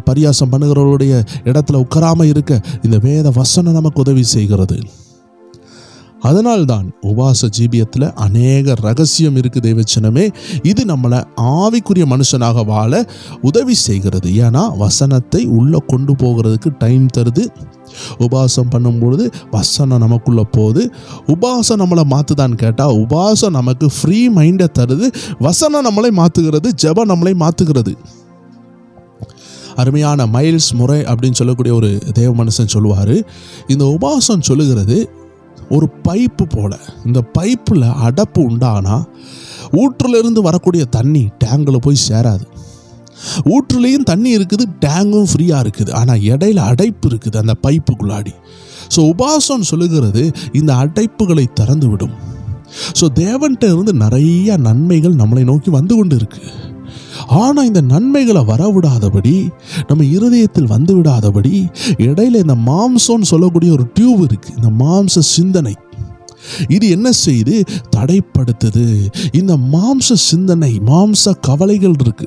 பரியாசம் பண்ணுகிறவருடைய இடத்துல உட்காராம இருக்க இந்த வேத வசனம் நமக்கு உதவி செய்கிறது. அதனால்தான் உபவாச ஜீவியத்தில் அநேக ரகசியம் இருக்குது தேவச்சனமே. இது நம்மளை ஆவிக்குரிய மனுஷனாக வாழ உதவி செய்கிறது. ஏன்னா வசனத்தை உள்ளே கொண்டு போகிறதுக்கு டைம் தருது. உபவாசம் பண்ணும்பொழுது வசனம் நமக்குள்ளே போகுது. உபவாசம் நம்மளை மாற்றுதான்னு கேட்டால் உபவாசம் நமக்கு ஃப்ரீ மைண்டை தருது. வசனம் நம்மளை மாற்றுகிறது, ஜெபம் நம்மளை மாற்றுகிறது. அருமையான மைல்ஸ் முறை அப்படின்னு சொல்லக்கூடிய ஒரு தேவ மனுஷன் சொல்லுவார், இந்த உபவாசம் சொல்லுகிறது ஒரு பைப்பு போல. இந்த பைப்பில் அடைப்பு உண்டானா ஊற்றுலேருந்து வரக்கூடிய தண்ணி டேங்கில் போய் சேராது. ஊற்றுலேயும் தண்ணி இருக்குது, டேங்கும் ஃப்ரீயாக இருக்குது, ஆனால் இடையில அடைப்பு இருக்குது அந்த பைப்புக்குள்ளாடி. ஸோ உபவாசம் சொல்லுகிறது இந்த அடைப்புகளை திறந்து விடும். ஸோ தேவன்கிட்ட இருந்து நிறைய நன்மைகள் நம்மளை நோக்கி வந்து கொண்டு இருக்கு. ஆனால் இந்த நன்மைகளை வரவிடாதபடி, நம்ம இருதயத்தில் வந்து விடாதபடி இடையில இந்த மாம்சம்னு சொல்லக்கூடிய ஒரு டியூப் இருக்கு. இந்த மாம்ச சிந்தனை இது என்ன செய்து தடைப்படுத்துது. இந்த மாம்ச சிந்தனை, மாம்ச கவலைகள் இருக்கு.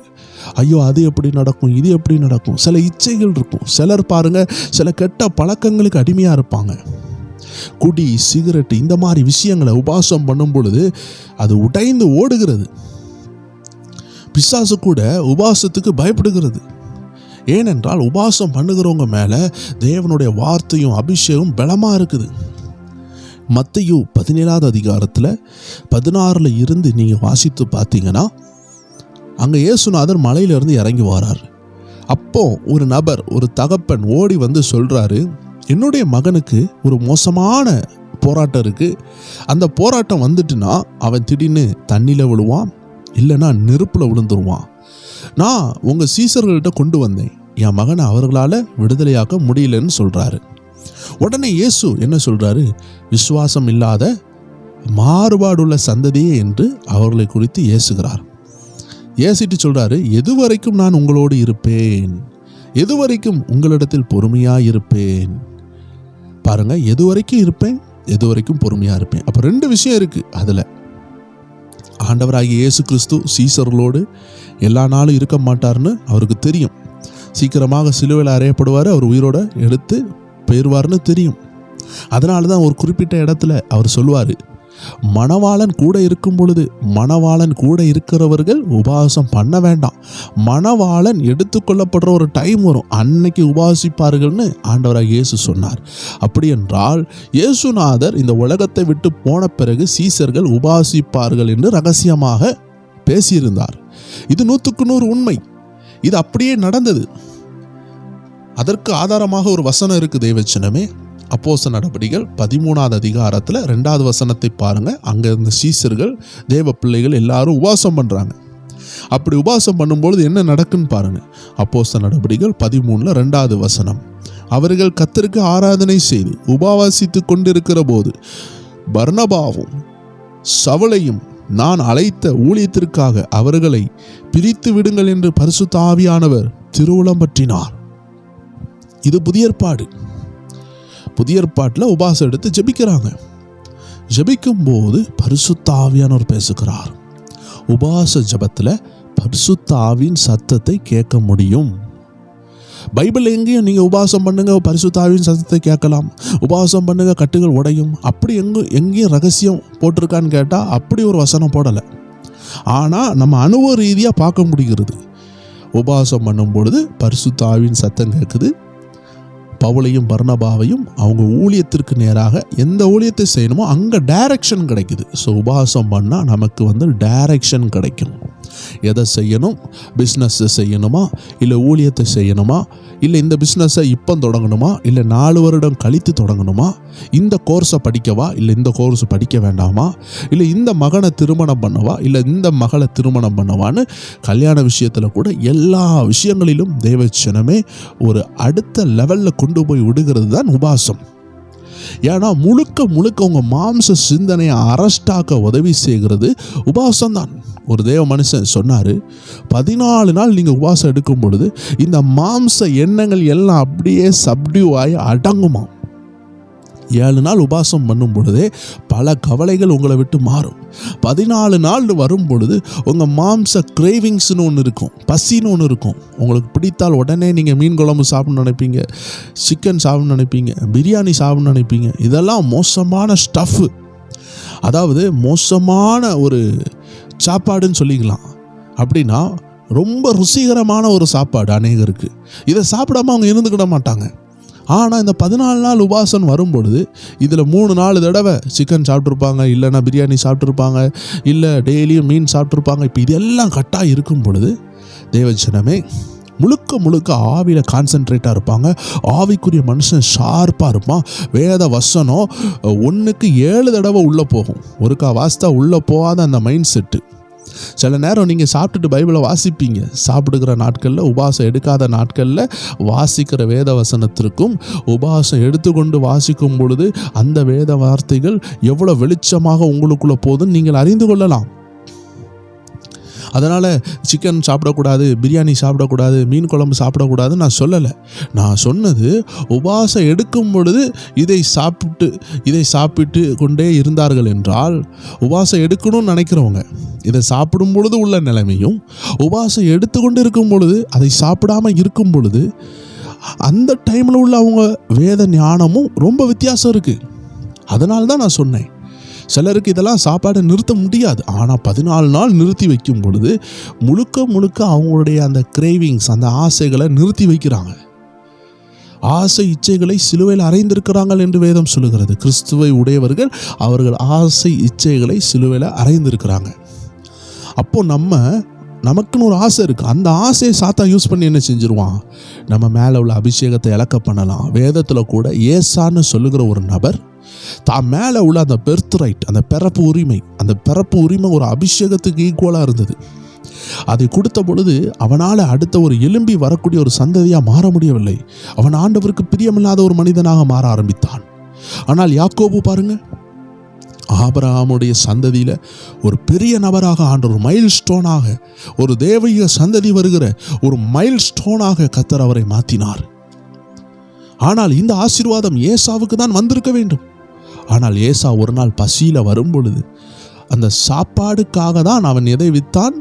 ஐயோ அது எப்படி நடக்கும், இது எப்படி நடக்கும், சில இச்சைகள் இருக்கும். சிலர் பாருங்க சில கெட்ட பழக்கங்களுக்கு அடிமையாக இருப்பாங்க. குடி, சிகரெட்டு, இந்த மாதிரி விஷயங்களை உபவாசம் பண்ணும் பொழுது அது உடைந்து ஓடுகிறது. பிசாசு கூட உபவாசத்துக்கு பயப்படுகிறது. ஏனென்றால் உபவாசம் பண்ணுகிறவங்க மேலே தேவனுடைய வார்த்தையும் அபிஷேகம் பலமாக இருக்குது. மத்தேயு 17வது அதிகாரத்தில் 16 இருந்து நீங்கள் வாசித்து பார்த்தீங்கன்னா, அங்கே இயேசுநாதர் மலையிலிருந்து இறங்கி வரார். அப்போ ஒரு நபர், ஒரு தகப்பன் ஓடி வந்து சொல்கிறாரு, என்னுடைய மகனுக்கு ஒரு மோசமான போராட்டம் இருக்குது. அந்த போராட்டம் வந்துட்டுனா அவன் திடீர்னு தண்ணியில் விழுவான், இல்லைன்னா நெருப்பில் விழுந்துருவான். நான் உங்கள் சீசர்கள்ட்ட கொண்டு வந்தேன், என் மகனை அவர்களால் விடுதலையாக்க முடியலன்னு சொல்கிறாரு. உடனே இயேசு என்ன சொல்கிறாரு, விசுவாசம் இல்லாத மாறுபாடுள்ள சந்ததியே என்று அவர்களை குறித்து ஏசுகிறார். ஏசிட்டு சொல்கிறாரு, எதுவரைக்கும் நான் உங்களோடு இருப்பேன், எதுவரைக்கும் உங்களிடத்தில் பொறுமையாக இருப்பேன். பாருங்க, எதுவரைக்கும் இருப்பேன், எதுவரைக்கும் பொறுமையாக இருப்பேன். அப்போ 2 விஷயம் இருக்குது அதில். ஆண்டவராகிய இயேசு கிறிஸ்து சீசர்களோடு எல்லா நாளும் இருக்க மாட்டார்னு அவருக்கு தெரியும். சீக்கிரமாக சிலுவையில் அறையப்படுவார், அவர் உயிரோட எடுத்து போயிடுவார்னு தெரியும். அதனால தான் ஒரு குறிப்பிட்ட இடத்துல அவர் சொல்லுவார், மணவாளன் கூட இருக்கும் பொழுது, மணவாளன் கூட இருக்கிறவர்கள் உபவாசம் பண்ண வேண்டாம், மணவாளன் எடுத்துக்கொள்ளப்படுற ஒரு டைம் வரும், அன்னைக்கு உபவாசிப்பார்கள்னு ஆண்டவராக இயேசு சொன்னார். அப்படி என்றால் இயேசுநாதர் இந்த உலகத்தை விட்டு போன பிறகு சீசர்கள் உபவாசிப்பார்கள் என்று ரகசியமாக பேசியிருந்தார். இது 100க்கு 100 உண்மை. இது அப்படியே நடந்தது. அதற்கு ஆதாரமாக ஒரு வசனம் இருக்கு தேவச்சனமே. அப்போஸ்தலர் நடபடிகள் 13வது அதிகாரத்தில் 2வது வசனத்தை பாருங்க. அங்கே இருந்த சீசர்கள், தேவ பிள்ளைகள் எல்லாரும் உபவாசம் பண்ணுறாங்க. அப்படி உபவாசம் பண்ணும்பொழுது என்ன நடக்குன்னு பாருங்க. அப்போஸ்தலர் நடபடிகள் 13ல் 2வது வசனம், அவர்கள் கர்த்தருக்கு ஆராதனை செய்து உபவாசித்து கொண்டிருக்கிற போது பர்னபாவும் சவுலையும் நான் அழைத்த ஊழியத்திற்காக அவர்களை பிரித்து விடுங்கள் என்று பரிசுத்த ஆவியானவர் திருவுளம் பற்றினார். இது புதிய ஏற்பாடு. புதிய ஏற்பாட்டில் உபவாசம் எடுத்து ஜெபிக்கிறாங்க. ஜெபிக்கும் போது பரிசுத்த ஆவியானவர் பேசுகிறார். உபவாச ஜெபத்தில் பரிசுத்த ஆவியின் சத்தத்தை கேட்க முடியும். பைபிள் எங்கேயும் நீங்கள் உபவாசம் பண்ணுங்க பரிசுத்த ஆவியின் சத்தத்தை கேட்கலாம், உபவாசம் பண்ணுங்க கட்டுகள் உடையும், அப்படி எங்கேயும் ரகசியம் போட்டிருக்கான்னு கேட்டால் அப்படி ஒரு வசனம் போடலை. ஆனால் நம்ம அனுபவ ரீதியாக பார்க்க முடிகிறது. உபவாசம் பண்ணும் பொழுது பரிசுத்த ஆவியின் சத்தம் கேட்குது. பவுலையும் பர்னபாவையும் அவங்க ஊழியத்திற்கு நேராக எந்த ஊழியத்தை செய்யணுமோ அங்கே டைரக்ஷன் கிடைக்குது. ஸோ உபவாசம் பண்ணால் நமக்கு டைரக்ஷன் கிடைக்கும். எதை செய்யணும்? பிஸ்னஸை செய்யணுமா, இல்லை ஊழியத்தை செய்யணுமா, இல்லை இந்த பிஸ்னஸை இப்போ தொடங்கணுமா, இல்லை 4 வருடம் கழித்து தொடங்கணுமா, இந்த கோர்ஸை படிக்கவா, இல்லை இந்த கோர்ஸ் படிக்க வேண்டாமா, இல்லை இந்த மகனை திருமணம் பண்ணவா, இல்லை இந்த மகளை திருமணம் பண்ணவான்னு கல்யாண விஷயத்தில் கூட எல்லா விஷயங்களிலும் தேவச்சனமே ஒரு அடுத்த லெவலில் கொண்டு போய் விடுகிறது தான் உபாசம். ஏன்னா முழுக்க உங்கள் மாம்ச சிந்தனையை அரெஸ்டாக்க உதவி செய்கிறது உபாசம் தான். ஒரு தேவ மனுஷன் சொன்னார், 14 நாள் நீங்கள் உபாசம் எடுக்கும் பொழுது இந்த மாம்ச எண்ணங்கள் எல்லாம் அப்படியே சப்டியூ ஆகி அடங்குமா. 7 நாள் உபாசம் பண்ணும் பொழுதே பல கவலைகள் உங்களை விட்டு மாறும். 14 நாள் வரும் பொழுது உங்கள் மாம்ச கிரேவிங்ஸ்னு ஒன்று இருக்கும், பசின்னு ஒன்று இருக்கும். உங்களுக்கு பிடித்தால் உடனே நீங்கள் மீன் குழம்பு சாப்பிட்ணுன்னு நினைப்பீங்க, சிக்கன் சாப்பிட்ணுன்னு நினைப்பீங்க, பிரியாணி சாப்பிட்ணுன்னு நினைப்பீங்க. இதெல்லாம் மோசமான ஸ்டஃப்பு, அதாவது மோசமான ஒரு சாப்பாடுன்னு சொல்லிக்கலாம். அப்படின்னா ரொம்ப ருசிகரமான ஒரு சாப்பாடு அநேகருக்கு. இதை சாப்பிடாம அவங்க இருந்துக்கிட மாட்டாங்க. ஆனால் இந்த 14 நாள் உபாசம் வரும்பொழுது இதில் 3-4 தடவை சிக்கன் சாப்பிட்ருப்பாங்க, இல்லைன்னா பிரியாணி சாப்பிட்ருப்பாங்க, இல்லை டெய்லியும் மீன் சாப்பிட்ருப்பாங்க. இப்போ இதெல்லாம் கட்டாக இருக்கும் பொழுது தேவஜனமே முழுக்க ஆவியில் கான்சென்ட்ரேட்டாக இருப்பாங்க. ஆவிக்குரிய மனுஷன் ஷார்ப்பாக இருப்பான். வேத வசனம் 1க்கு 7 தடவை உள்ளே போகும். ஒருக்கா வாசித்தா உள்ளே போகாத அந்த மைண்ட் செட்டு. சில நேரம் நீங்கள் சாப்பிட்டுட்டு பைபிளை வாசிப்பீங்க. சாப்பிடுகிற நாட்களில், உபாசம் எடுக்காத நாட்களில் வாசிக்கிற வேத வசனத்திற்கும் உபாசம் எடுத்துக்கொண்டு வாசிக்கும் பொழுது அந்த வேத வார்த்தைகள் எவ்வளோ வெளிச்சமாக உங்களுக்குள்ளே போகுதுன்னு நீங்கள் அறிந்து கொள்ளலாம். அதனால் சிக்கன் சாப்பிடக்கூடாது, பிரியாணி சாப்பிடக்கூடாது, மீன் குழம்பு சாப்பிடக்கூடாதுன்னு நான் சொல்லலை. நான் சொன்னது உபாசம் எடுக்கும் பொழுது இதை சாப்பிட்டு கொண்டே இருந்தார்கள் என்றால், உபாசம் எடுக்கணும்னு நினைக்கிறவங்க இதை சாப்பிடும் பொழுது உள்ள நிலைமையும், உபாசம் எடுத்துக்கொண்டு இருக்கும் பொழுது அதை சாப்பிடாமல் இருக்கும் பொழுது அந்த டைமில் உள்ள அவங்க வேத ஞானமும் ரொம்ப வித்தியாசம் இருக்குது. அதனால தான் நான் சொன்னேன், சிலருக்கு இதெல்லாம் சாப்பாடை நிறுத்த முடியாது. ஆனால் 14 நாள் நிறுத்தி வைக்கும் பொழுது முழுக்க அவங்களுடைய அந்த கிரேவிங்ஸ், அந்த ஆசைகளை நிறுத்தி வைக்கிறாங்க. ஆசை இச்சைகளை சிலுவையில் அறைந்திருக்கிறார்கள் என்று வேதம் சொல்லுகிறது. கிறிஸ்துவை உடையவர்கள் அவர்கள் ஆசை இச்சைகளை சிலுவையில் அறைந்திருக்கிறாங்க. அப்போ நமக்குன்னு ஒரு ஆசை இருக்குது. அந்த ஆசையை சாத்தான் யூஸ் பண்ணி என்ன செஞ்சிருவான்? நம்ம மேலே உள்ள அபிஷேகத்தை இழக்க பண்ணலாம். வேதத்தில் கூட ஏசான்னு சொல்லுகிற ஒரு நபர் தான் மேலே உள்ள அந்த பெர்த் ரைட், அந்த பிறப்பு உரிமை ஒரு அபிஷேகத்துக்கு ஈக்குவலாக இருந்தது. அதை கொடுத்த பொழுது அவனால் அடுத்த ஒரு எழும்பி வரக்கூடிய ஒரு சந்ததியாக மாற முடியவில்லை. அவன் ஆண்டவருக்கு பிரியமில்லாத ஒரு மனிதனாக மாற ஆரம்பித்தான். ஆனால் யாக்கோபு பாருங்க, ஆபிரகாமுடைய சந்ததியில் ஒரு பெரிய நபராக, ஆண்டவர் மைல் ஸ்டோனாக, ஒரு தேவீக சந்ததி வருகிற ஒரு மைல் ஸ்டோனாக கர்த்தர் அவரை மாற்றினார். ஆனால் இந்த ஆசீர்வாதம் ஏசாவுக்கு தான் வந்திருக்க வேண்டும். ஆனால் ஏசா ஒரு நாள் பசியில் வரும் பொழுது அந்த சாப்பாடுக்காக தான் அவன் எதை விற்றான்?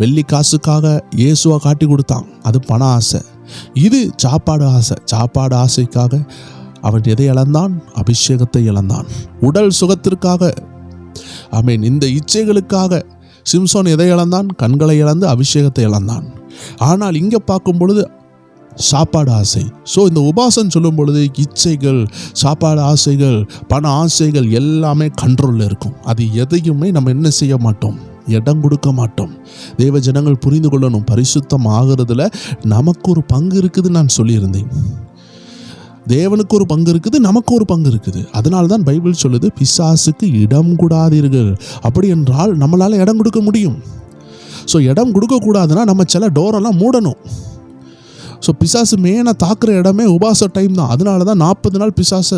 வெள்ளி காசுக்காக இயேசுவை காட்டி கொடுத்தான். அது பண ஆசை. இது சாப்பாடு ஆசைக்காக அவன் எதை இழந்தான்? அபிஷேகத்தை இழந்தான். உடல் சுகத்திற்காக, ஆமென், இந்த இச்சைகளுக்காக சிம்சோன் எதை இழந்தான்? கண்களை இழந்து அபிஷேகத்தை இழந்தான். ஆனால் இங்கே பார்க்கும் பொழுது சாப்பாடு ஆசை. ஸோ இந்த உபாசம் சொல்லும் பொழுது இச்சைகள், சாப்பாடு ஆசைகள், பண ஆசைகள் எல்லாமே கண்ட்ரோலில் இருக்கும். அது எதையுமே நம்ம என்ன செய்ய மாட்டோம்? இடம் கொடுக்க மாட்டோம். தேவ ஜனங்கள் புரிந்து கொள்ளணும், பரிசுத்தம் ஆகிறதுல நமக்கு ஒரு பங்கு இருக்குதுன்னு நான் சொல்லியிருந்தேன். தேவனுக்கு ஒரு பங்கு இருக்குது, நமக்கு ஒரு பங்கு இருக்குது. அதனால தான் பைபிள் சொல்லுது, பிசாசுக்கு இடம் கூடாதீர்கள். அப்படி என்றால் நம்மளால் இடம் கொடுக்க முடியும். ஸோ இடம் கொடுக்கக்கூடாதுன்னா நம்ம சில டோரெல்லாம் மூடணும். ஸோ பிசாசு மெயினாக தாக்குற இடமே உபாச டைம் தான். அதனால தான் 40 நாள் பிசாசை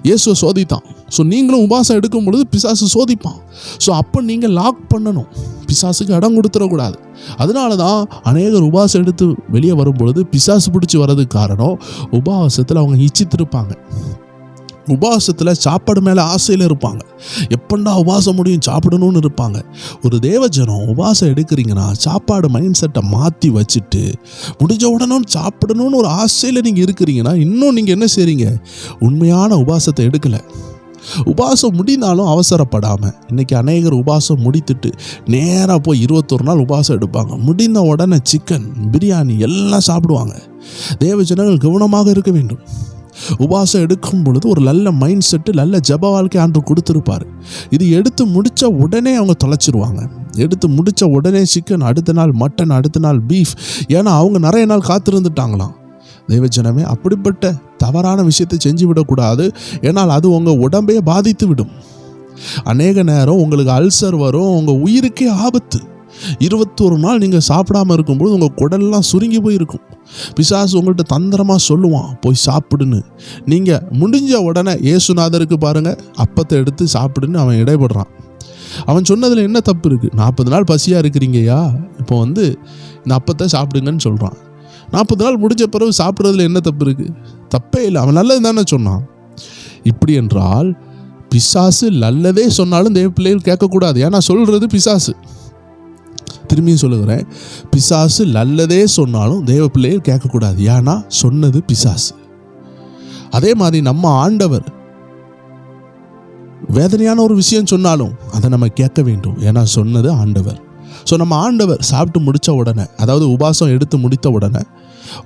இயேசுவை சோதித்தான். ஸோ நீங்களும் உபாசம் எடுக்கும் பொழுது பிசாசு சோதிப்பான். ஸோ அப்போ நீங்கள் லாக் பண்ணணும், பிசாசுக்கு இடம் கொடுத்துடக்கூடாது. அதனால தான் அநேகர் உபாசம் எடுத்து வெளியே வரும் பொழுது பிசாசு பிடிச்சி வர்றதுக்கு காரணம், உபாசத்தில் அவங்க இச்சித்திருப்பாங்க. உபாசத்தில் சாப்பாடு மேலே ஆசையில் இருப்பாங்க. எப்பண்டா உபாசம் முடியும் சாப்பிடணும்னு இருப்பாங்க. ஒரு தேவஜனம் உபாசம் எடுக்கிறீங்கன்னா சாப்பாடு மைண்ட் செட்டை மாற்றி வச்சுட்டு முடிஞ்ச உடனே சாப்பிடணும்னு ஒரு ஆசையில் நீங்கள் இருக்கிறீங்கன்னா இன்னும் நீங்கள் என்ன செய்றீங்க? உண்மையான உபாசத்தை எடுக்கலை. உபாசம் முடிந்தாலும் அவசரப்படாமல், இன்றைக்கி அநேகர் உபாசம் முடித்துட்டு நேராக போய் 21 நாள் உபாசம் எடுப்பாங்க. முடிந்த உடனே சிக்கன், பிரியாணி எல்லாம் சாப்பிடுவாங்க. தேவஜனங்கள் கவனமாக இருக்க வேண்டும். உபாசம் எடுக்கும் பொழுது ஒரு நல்ல மைண்ட் செட்டு, நல்ல ஜப வாழ்க்கை ஆண்டு கொடுத்துருப்பார். இது எடுத்து முடித்த உடனே அவங்க தொலைச்சிருவாங்க. எடுத்து முடித்த உடனே சிக்கன், அடுத்த நாள் மட்டன், அடுத்த நாள் பீஃப். ஏன்னா அவங்க நிறைய நாள் காத்திருந்துட்டாங்களாம். தேவஜனமே, அப்படிப்பட்ட தவறான விஷயத்தை செஞ்சு விடக்கூடாது. ஏன்னால் அது உங்கள் உடம்பையே பாதித்து விடும். அநேக நேரம் உங்களுக்கு அல்சர் வரும், உங்கள் உயிருக்கே ஆபத்து. 21 நாள் நீங்கள் சாப்பிடாமல் இருக்கும்போது உங்கள் குடல்லாம் சுருங்கி போயிருக்கும். பிசாசு உங்கள்கிட்ட தந்திரமாக சொல்லுவான், போய் சாப்பிடுன்னு. நீங்கள் முடிஞ்ச உடனே இயேசுநாதருக்கு பாருங்கள், அப்பத்தை எடுத்து சாப்பிடுன்னு அவன் இடைபடுறான். அவன் சொன்னதில் என்ன தப்பு இருக்குது? 40 நாள் பசியாக இருக்கிறீங்கய்யா, இப்போ இந்த அப்பத்தை சாப்பிடுங்கன்னு சொல்கிறான். 40 நாள் முடிஞ்ச பிறகு சாப்பிட்றதுல என்ன தப்பு இருக்குது? தப்பே இல்லை, அவன் நல்லது தானே சொன்னான். இப்படி என்றால் பிசாசு நல்லதே சொன்னாலும் தேவ பிள்ளைகள் கேட்கக்கூடாது. ஏன்னா சொல்கிறது பிசாசு. திரும்பியும் சொல்லுகிறேன், பிசாசு நல்லதே சொன்னாலும் தேவ பிள்ளைகள் கேட்கக்கூடாது. ஏன்னா சொன்னது பிசாசு. அதே மாதிரி நம்ம ஆண்டவர் வேதனையான ஒரு விஷயம் சொன்னாலும் அதை நம்ம கேட்க வேண்டும். ஏன்னா சொன்னது ஆண்டவர். ஸோ நம்ம ஆண்டவர் சாப்பிட்டு முடித்த உடனே, அதாவது உபாசம் எடுத்து முடித்த உடனே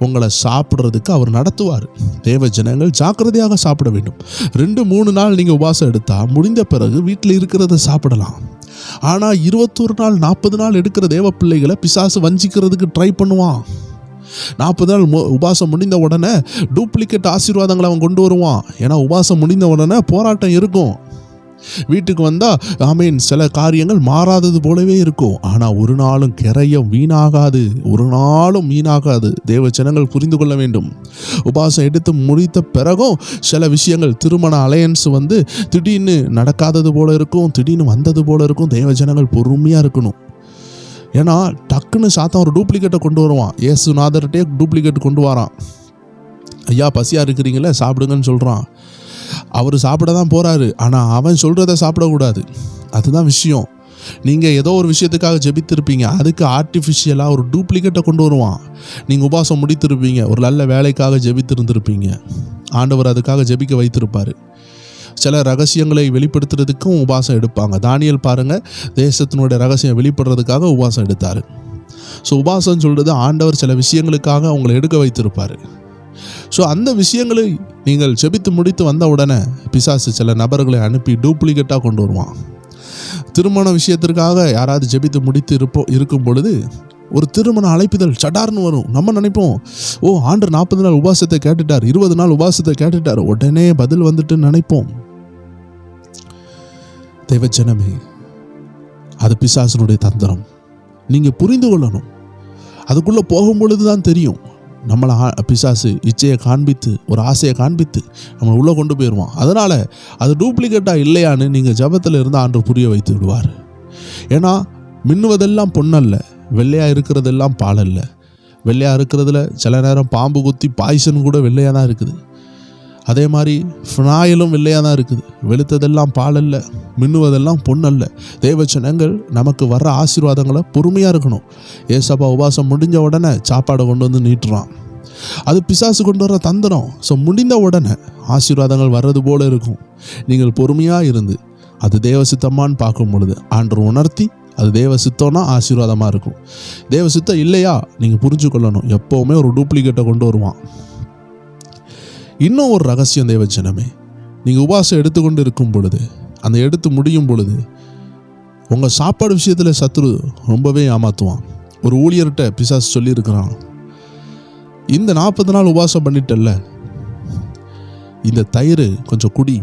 உங்களை சாப்பிட்றதுக்கு அவர் நடத்துவார். தேவ ஜனங்கள் ஜாக்கிரதையாக சாப்பிட வேண்டும். 2-3 நாள் நீங்கள் உபாசம் எடுத்தால் முடிந்த பிறகு வீட்டில் இருக்கிறத சாப்பிடலாம். ஆனால் 21 நாள் 40 நாள் எடுக்கிற தேவ பிள்ளைகளை பிசாசு வஞ்சிக்கிறதுக்கு ட்ரை பண்ணுவான். 40 நாள் உபாசம் முடிந்த உடனே டூப்ளிகேட் ஆசீர்வாதங்களை அவன் கொண்டு வருவான். ஏன்னா உபாசம் முடிந்த உடனே போராட்டம் இருக்கும். வீட்டுக்கு வந்தால் ஆமீன், சில காரியங்கள் மாறாதது போலவே இருக்கும். ஆனால் ஒரு நாளும் கிரையம் வீணாகாது, ஒரு நாளும் வீணாகாது. தேவ ஜனங்கள் புரிந்து கொள்ள வேண்டும். உபாசம் எடுத்து முடித்த பிறகும் சில விஷயங்கள், திருமண அலையன்ஸ் திடீர்னு நடக்காதது போல இருக்கும், திடீர்னு வந்தது போல இருக்கும். தேவ ஜனங்கள் பொறுமையாக இருக்கணும். ஏன்னா டக்குன்னு சாத்தான் ஒரு டூப்ளிகேட்டை கொண்டு வருவான். இயேசுநாதர்கிட்டே டூப்ளிகேட் கொண்டு வரான். ஐயா பசியாக இருக்கிறீங்களே சாப்பிடுங்கன்னு சொல்கிறான். அவர் சாப்பிட தான் போகிறாரு, ஆனால் அவன் சொல்கிறத சாப்பிடக்கூடாது. அதுதான் விஷயம். நீங்கள் ஏதோ ஒரு விஷயத்துக்காக ஜெபித்திருப்பீங்க, அதுக்கு ஆர்டிஃபிஷியலாக ஒரு டூப்ளிகேட்டை கொண்டு வருவான். நீங்கள் உபாசம் முடித்திருப்பீங்க, ஒரு நல்ல வேலைக்காக ஜெபித்திருந்திருப்பீங்க, ஆண்டவர் அதுக்காக ஜெபிக்க வைத்திருப்பார். சில ரகசியங்களை வெளிப்படுத்துறதுக்கும் உபாசம் எடுப்பாங்க. தானியேல் பாருங்கள், தேசத்தினுடைய ரகசியம் வெளிப்படுறதுக்காக உபாசம் எடுத்தார். ஸோ உபாசம் சொல்கிறது ஆண்டவர் சில விஷயங்களுக்காக அவங்களை எடுக்க வைத்திருப்பார். ஸோ அந்த விஷயங்களை நீங்கள் ஜெபித்து முடித்து வந்த உடனே பிசாசு சில நபர்களை அனுப்பி டூப்ளிகேட்டாக கொண்டு வருவான். திருமண விஷயத்திற்காக யாராவது ஜெபித்து முடித்து இருக்கும் பொழுது ஒரு திருமண அழைப்பிதழ் சடார்னு வரும். நம்ம நினைப்போம், ஓ ஆண்டவர் 40 நாள் உபாசத்தை கேட்டுட்டார், 20 நாள் உபாசத்தை கேட்டுட்டார், உடனே பதில் வந்துட்டு நினைப்போம். தேவஜனமே, அது பிசாசனுடைய தந்திரம். நீங்கள் புரிந்து கொள்ளணும். அதுக்குள்ளே போகும்பொழுது தான் தெரியும். நம்மளை பிசாசு இச்சையை காண்பித்து, ஒரு ஆசையை காண்பித்து நம்மளை உள்ளே கொண்டு போயிடுவான். அதனால் அது டூப்ளிகேட்டாக இல்லையான்னு நீங்கள் ஜபத்தில் இருந்து ஆண்டவர் புரிய வைத்து விடுவார். ஏன்னா மின்னுவதெல்லாம் பொன்னல்ல, வெள்ளையாக இருக்கிறதெல்லாம் பாலல்ல. வெள்ளையாக இருக்கிறதுல சில நேரம் பாம்பு குத்தி பாய்சன் கூட வெள்ளையாக தான் இருக்குது. அதே மாதிரி ஃபினாயிலும் வெள்ளையாக தான் இருக்குது. வெளுத்ததெல்லாம் பாலல்ல, மின்னுவதெல்லாம் பொன்னல்ல. தேவச்சனங்கள் நமக்கு வர்ற ஆசீர்வாதங்களை பொறுமையாக இருக்கணும். ஏசப்பா உபாசம் முடிஞ்ச உடனே சாப்பாடை கொண்டு நீட்டுறான். அது பிசாசு கொண்டு வர தந்திரம். ஸோ முடிந்த உடனே ஆசீர்வாதங்கள் வர்றது போல இருக்கும். நீங்கள் பொறுமையாக இருந்து அது தேவ சித்தமான்னு பார்க்கும் பொழுது ஆண்டவர் உணர்த்தி, அது தேவ சித்தம்னா ஆசீர்வாதமாக இருக்கும். தேவ சித்தம் இல்லையா நீங்கள் புரிஞ்சு கொள்ளணும், எப்போவுமே ஒரு டூப்ளிகேட்டை கொண்டு வருவான். இன்னும் ஒரு ரகசியம் தேவஜனமே, நீங்கள் உபாசம் எடுத்துக்கொண்டு இருக்கும் பொழுது, அந்த எடுத்து முடியும் பொழுது உங்கள் சாப்பாடு விஷயத்தில் சத்துரு ரொம்பவே ஏமாற்றுவான். ஒரு ஊழியர்கிட்ட பிசாசு சொல்லியிருக்கிறான், இந்த 40 நாள் உபாசம் பண்ணிட்டல்ல, இந்த தயிர் கொஞ்சம் குடி,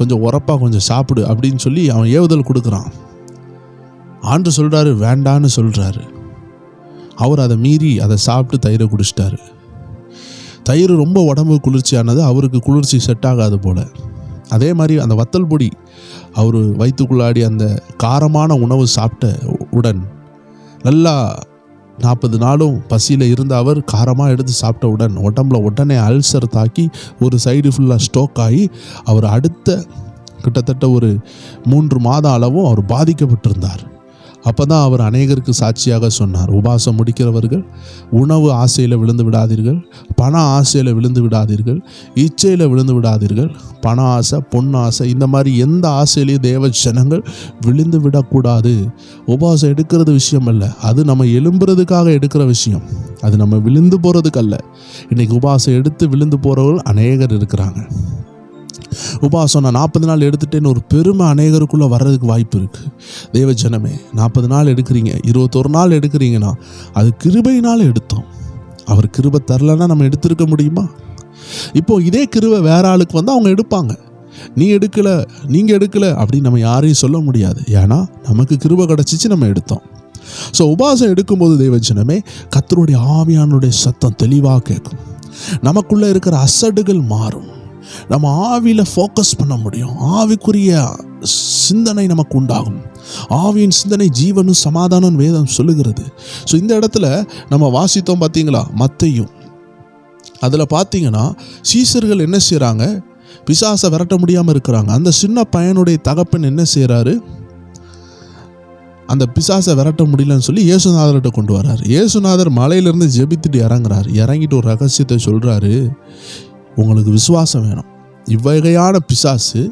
கொஞ்சம் உரப்பாக கொஞ்சம் சாப்பிடு அப்படின்னு சொல்லி அவன் ஏவுதல் கொடுக்குறான். ஆண்டு சொல்கிறாரு, வேண்டான்னு சொல்கிறாரு. அவர் அதை மீறி அதை சாப்பிட்டு தயிரை குடிச்சிட்டாரு. தயிர் ரொம்ப உடம்பு குளிர்ச்சியானது, அவருக்கு குளிர்ச்சி செட் ஆகாது போல். அதே மாதிரி அந்த வத்தல் பொடி அவர் வயிற்றுக்குள்ளாடி அந்த காரமான உணவு சாப்பிட்ட உடன் நல்லா 40 நாளும் பசியில் இருந்த அவர் காரமாக எடுத்து சாப்பிட்ட உடன் உடம்புல உடனே அல்சர் தாக்கி ஒரு சைடு ஃபுல்லாக ஸ்டோக் ஆகி அவர் அடுத்த கிட்டத்தட்ட ஒரு 3 மாத அளவும் அவர் பாதிக்கப்பட்டிருந்தார். அப்போ தான் அவர் அநேகருக்கு சாட்சியாக சொன்னார், உபாசம் முடிக்கிறவர்கள் உணவு ஆசையில் விழுந்து விடாதீர்கள், பண ஆசையில் விழுந்து விடாதீர்கள், இச்சையில் விழுந்து விடாதீர்கள். பண ஆசை, பொன் ஆசை, இந்த மாதிரி எந்த ஆசையிலையும் தேவ ஜனங்கள் விழுந்து விடக்கூடாது. உபாசம் எடுக்கிறது விஷயம் அல்ல, அது நம்ம எழும்புறதுக்காக எடுக்கிற விஷயம், அது நம்ம விழுந்து போகிறதுக்கு அல்ல. இன்றைக்கி உபாசம் எடுத்து விழுந்து போகிறவர்கள் அநேகர் இருக்கிறாங்க. உபவாசம் நான் 40 நாள் எடுத்துட்டேன்னு ஒரு பெருமை அநேகருக்குள்ளே வர்றதுக்கு வாய்ப்பு இருக்குது. தேவ ஜனமே, 40 நாள் எடுக்கிறீங்க, 21 நாள் எடுக்கிறீங்கன்னா அது கிருபையினால் எடுத்தோம். அவர் கிருபை தரலைன்னா நம்ம எடுத்திருக்க முடியுமா? இப்போ இதே கிருபை வேற ஆளுக்கு வந்து அவங்க எடுப்பாங்க. நீ எடுக்கலை, நீங்கள் எடுக்கலை அப்படின்னு நம்ம யாரையும் சொல்ல முடியாது. ஏன்னா நமக்கு கிருபை கிடச்சிச்சு, நம்ம எடுத்தோம். ஸோ உபவாசம் எடுக்கும்போது தேவஜனமே, கர்த்தருடைய ஆவியானுடைய சத்தம் தெளிவாக கேட்கும். நமக்குள்ளே இருக்கிற அசடுகள் மாறும். நம்ம ஆவியில் ஃபோக்கஸ் பண்ண முடியும். ஆவிக்குரிய சிந்தனை நமக்கு உண்டாகும். ஆவியின் சிந்தனை ஜீவனும் சமாதானம் வேதம் சொல்லுகிறது. ஸோ இந்த இடத்துல நம்ம வாசித்தோம் பார்த்தீங்களா, மத்தேயு அதில் பார்த்தீங்கன்னா சீசர்கள் என்ன செய்கிறாங்க, பிசாசை விரட்ட முடியாமல் இருக்கிறாங்க. அந்த சின்ன பையனுடைய தகப்பன் என்ன செய்கிறாரு, அந்த பிசாசை விரட்ட முடியலன்னு சொல்லி இயேசுநாதர்கிட்ட கொண்டு வர்றாரு. இயேசுநாதர் மலையிலேருந்து ஜெபித்துட்டு இறங்குறாரு. இறங்கிட்டு ஒரு ரகசியத்தை சொல்கிறாரு, உங்களுக்கு விசுவாசம் வேணும். இவ்வகையான பிசாசு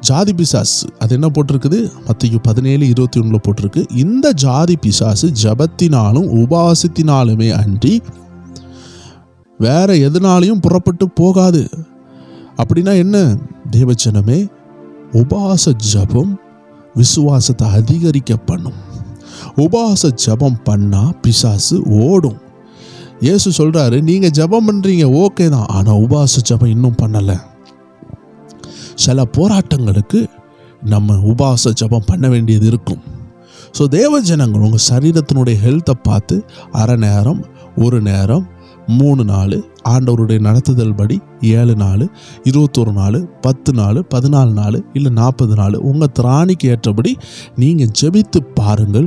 ஜாதி பிசாசு, அது என்ன போட்டிருக்குது, மத்தேயு 17:21 போட்டிருக்கு. இந்த ஜாதி பிசாசு ஜபத்தினாலும் உபவாசத்தினாலுமே அன்றி வேற எதுனாலையும் புறப்பட்டு போகாது. அப்படின்னா என்ன தேவச்சனமே, உபவாச ஜபம் விசுவாசத்தை அதிகரிக்க பண்ணும். உபவாச ஜபம் பண்ணா பிசாசு ஓடும். இயேசு சொல்றாரு, நீங்க ஜபம் பண்றீங்க ஓகே தான், ஆனா உபவாச ஜபம் இன்னும் பண்ணல. சில போராட்டங்களுக்கு நம்ம உபவாச ஜபம் பண்ண வேண்டியது இருக்கும். ஸோ தேவ ஜனங்கள் உங்கள் சரீரத்தினுடைய ஹெல்த்தை பார்த்து அரை நேரம், ஒரு நேரம், 3 நாள், ஆண்டவருடைய நடத்துதல் படி 7 நாள், 21 நாள், 10 நாள், 14 நாள், இல்லை 40 நாள், உங்கள் திராணிக்கு ஏற்றபடி நீங்கள் ஜெபித்து பாருங்கள்,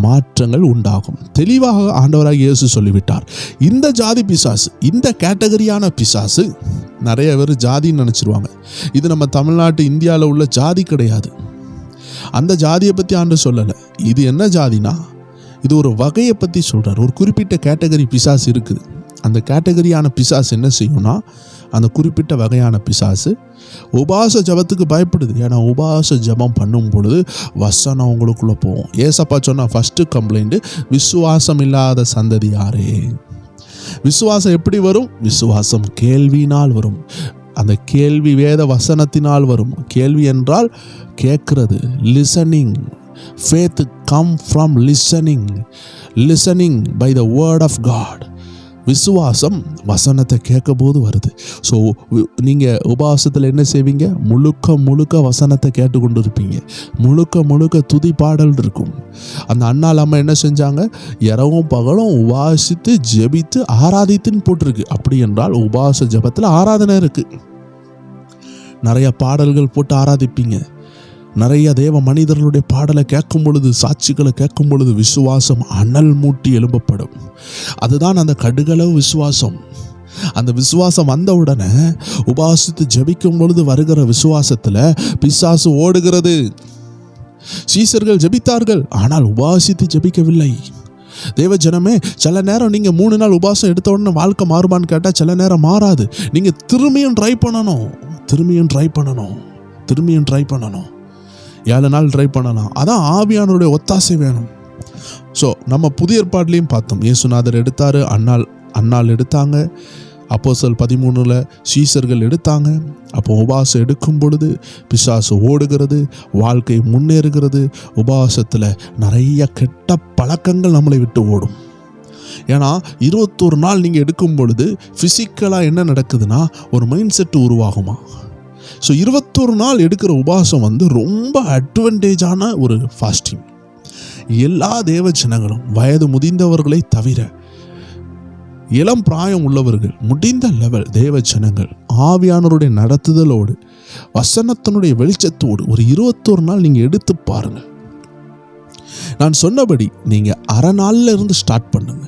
மாற்றங்கள் உண்டாகும். தெளிவாக ஆண்டவராக இயேசு சொல்லிவிட்டார். இந்த ஜாதி பிசாசு, இந்த கேட்டகரியான பிசாசு, நிறைய பேர் ஜாதின்னு நினச்சிருவாங்க. இது நம்ம தமிழ்நாட்டு இந்தியாவில் உள்ள ஜாதி கிடையாது. அந்த ஜாதியை பற்றி ஆண்டவர் சொல்லலை. இது என்ன ஜாதினா, இது ஒரு வகையை பற்றி சொல்கிறார். ஒரு குறிப்பிட்ட கேட்டகரி பிசாசு இருக்குது. அந்த கேட்டகரியான பிசாசு என்ன செய்யும்னா, அந்த குறிப்பிட்ட வகையான பிசாசு உபவாச ஜபத்துக்கு பயப்படுது. ஏன்னா உபவாச ஜபம் பண்ணும் பொழுது வசனம் உங்களுக்குள்ளே போகும். ஏசப்பா சொன்ன ஃபஸ்ட்டு கம்ப்ளைண்ட்டு, விசுவாசம் இல்லாத சந்ததி யாரே. விசுவாசம் எப்படி வரும்? விசுவாசம் கேள்வியினால் வரும். அந்த கேள்வி வேத வசனத்தினால் வரும். கேள்வி என்றால் கேட்கிறது, listening. Faith come from listening by the word of God. விசுவாசம் வசனத்தை கேட்க போது வருது. ஸோ நீங்கள் உபவாசத்தில் என்ன செய்வீங்க, முழுக்க வசனத்தை கேட்டுக்கொண்டு இருப்பீங்க. முழுக்க துதி பாடல் இருக்கும். அந்த அண்ணால் அம்மா என்ன செஞ்சாங்க, இரவும் பகலும் உபவாசித்து ஜெபித்து ஆராதித்துன்னு போட்டிருக்கு. அப்படி என்றால் உபவாச ஜெபத்தில் ஆராதனை இருக்குது. நிறைய பாடல்கள் போட்டு ஆராதிப்பீங்க. நிறைய தேவ மனிதர்களுடைய பாடலை கேட்கும் பொழுது, சாட்சிகளை கேட்கும் பொழுது விசுவாசம் அனல் மூட்டி எழும்பப்படும். அதுதான் அந்த கடுகளவு விசுவாசம். அந்த விசுவாசம் வந்த உடனே உபவாசித்து ஜெபிக்கும் பொழுது வருகிற விசுவாசத்தில் பிசாசு ஓடுகிறது. சீசர்கள் ஜெபித்தார்கள், ஆனால் உபவாசித்து ஜெபிக்கவில்லை. தேவ ஜனமே, சில நேரம் நீங்கள் 3 நாள் உபவாசம் எடுத்த உடனே வாழ்க்கை மாறுமான்னு கேட்டால் சில நேரம் மாறாது. நீங்கள் திரும்பியும் ட்ரை பண்ணணும். 7 நாள் ட்ரை பண்ணலாம். அதான் ஆவியானவருடைய ஒத்தாசை வேணும். ஸோ நம்ம புதிய ஏற்பாட்டிலையும் பார்த்தோம். இயேசுநாதர் எடுத்தார், அன்னாள் எடுத்தாங்க, அப்போஸ்தலர் 13 சீசர்கள் எடுத்தாங்க. அப்போ உபவாசம் எடுக்கும் பொழுது பிசாசு ஓடுகிறது, வாழ்க்கை முன்னேறுகிறது. உபவாசத்தில் நிறைய கெட்ட பழக்கங்கள் நம்மளை விட்டு ஓடும். ஏன்னா 21 நாள் நீங்கள் எடுக்கும் பொழுது ஃபிசிக்கலாக என்ன நடக்குதுன்னா, ஒரு மைண்ட் செட் உருவாகுமா. ஸோ 21 நாள் எடுக்கிற உபவாசம் வந்து ரொம்ப அட்வான்டேஜான ஒரு ஃபாஸ்டிங். எல்லா தேவ ஜனங்களும், வயது முதிர்ந்தவர்களை தவிர இளம் பிராயம் உள்ளவர்கள், முடிந்த லெவல் தேவ ஜனங்கள் ஆவியானவருடைய நடத்துதலோடு வசனத்தினுடைய வெளிச்சத்தோடு ஒரு 21 நாள் நீங்கள் எடுத்து பாருங்கள். நான் சொன்னபடி நீங்கள் அரை நாளில் இருந்து ஸ்டார்ட் பண்ணுங்க.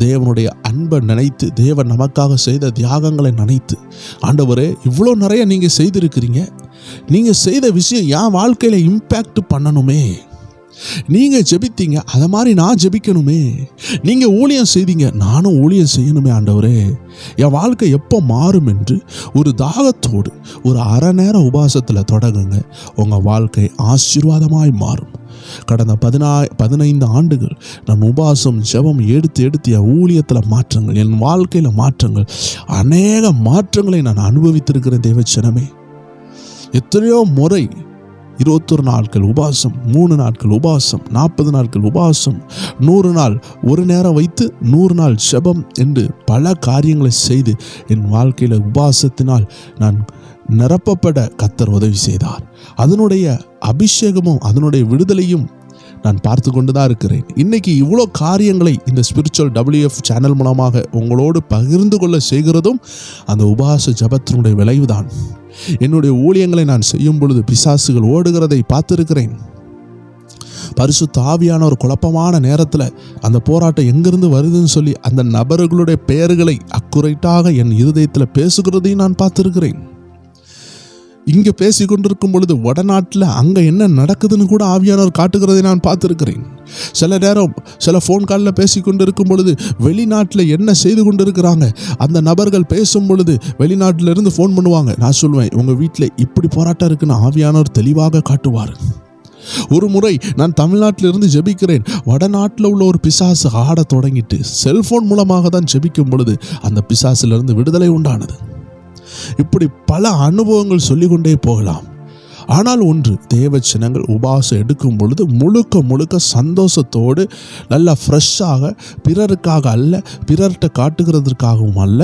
தேவனுடைய அன்பை நினைத்து, தேவன் நமக்காக செய்த தியாகங்களை நினைத்து, ஆண்டவரே இவ்வளோ நிறைய நீங்கள் செய்திருக்கிறீங்க, நீங்கள் செய்த விஷயம் என் வாழ்க்கையில் இம்பேக்ட் பண்ணணுமே. நீங்கள் ஜெபித்தீங்க, அதை மாதிரி நான் ஜெபிக்கணுமே. நீங்கள் ஊழியம் செய்தீங்க, நானும் ஊழியம் செய்யணுமே. ஆண்டவரே என் வாழ்க்கை எப்போ மாறும் என்று ஒரு தாகத்தோடு ஒரு அரை நேர உபவாசத்தில் தொடங்குங்க. உங்கள் வாழ்க்கை ஆசீர்வாதமாய் மாறும். கடந்த 15 ஆண்டுகள் நான் உபவாசம் ஜெபம் எடுத்து என் ஊழியத்தில் மாற்றங்கள், என் வாழ்க்கையில் மாற்றங்கள், அநேக மாற்றங்களை நான் அனுபவித்திருக்கிறேன். தேவச்சனமே, எத்தனையோ முறை 21 நாட்கள் உபவாசம், 3 நாட்கள் உபவாசம், 40 நாட்கள் உபவாசம், 100 நாள் ஒரு நேரம் வைத்து 100 நாள் ஜெபம் என்று பல காரியங்களை செய்து என் வாழ்க்கையில் உபவாசத்தினால் நான் நிரப்பப்பட கர்த்தர் உதவி செய்தார். அதனுடைய அபிஷேகமும் அதனுடைய விடுதலையும் நான் பார்த்து கொண்டு தான் இருக்கிறேன். இன்னைக்கு இவ்வளோ காரியங்களை இந்த ஸ்பிரிச்சுவல் WF சேனல் மூலமாக உங்களோடு பகிர்ந்து கொள்ள செய்கிறதும் அந்த உபவாச ஜெபத்தினுடைய விளைவுதான். என்னுடைய ஊழியங்களை நான் செய்யும் பொழுது பிசாசுகள் ஓடுகிறதை பார்த்திருக்கிறேன். பரிசுத்த ஆவியான ஒரு குழப்பமான நேரத்தில் அந்த போராட்டம் எங்கிருந்து வருதுன்னு சொல்லி அந்த நபர்களுடைய பெயர்களை அக்குறைட்டாக என் இருதயத்தில் பேசுகிறதையும் நான் பார்த்திருக்கிறேன். இங்கே பேசி கொண்டிருக்கும் பொழுது வடநாட்டில் அங்கே என்ன நடக்குதுன்னு கூட ஆவியானவர் காட்டுகிறதை நான் பார்த்துருக்கிறேன். சில நேரம் சில ஃபோன் காலில் பேசி கொண்டு இருக்கும் பொழுது வெளிநாட்டில் என்ன செய்து கொண்டு இருக்கிறாங்க அந்த நபர்கள் பேசும் பொழுது வெளிநாட்டிலிருந்து ஃபோன் பண்ணுவாங்க. நான் சொல்லுவேன், உங்கள் வீட்டில் இப்படி போராட்டம் இருக்குன்னு ஆவியானவர் தெளிவாக காட்டுவார். ஒரு முறை நான் தமிழ்நாட்டிலிருந்து ஜெபிக்கிறேன். வடநாட்டில் உள்ள ஒரு பிசாசு ஆட தொடங்கிட்டு செல்போன் மூலமாக தான் ஜெபிக்கும் பொழுது அந்த பிசாசிலிருந்து விடுதலை உண்டானது. இப்படி பல அனுபவங்கள் சொல்லிக்கொண்டே போகலாம். ஆனால் ஒன்று, தேவச்சனங்கள் உபவாசம் எடுக்கும் பொழுது முழுக்க சந்தோஷத்தோடு நல்லா ஃப்ரெஷ்ஷாக, பிறருக்காக அல்ல, பிறர்கிட்ட காட்டுகிறதுக்காகவும் அல்ல,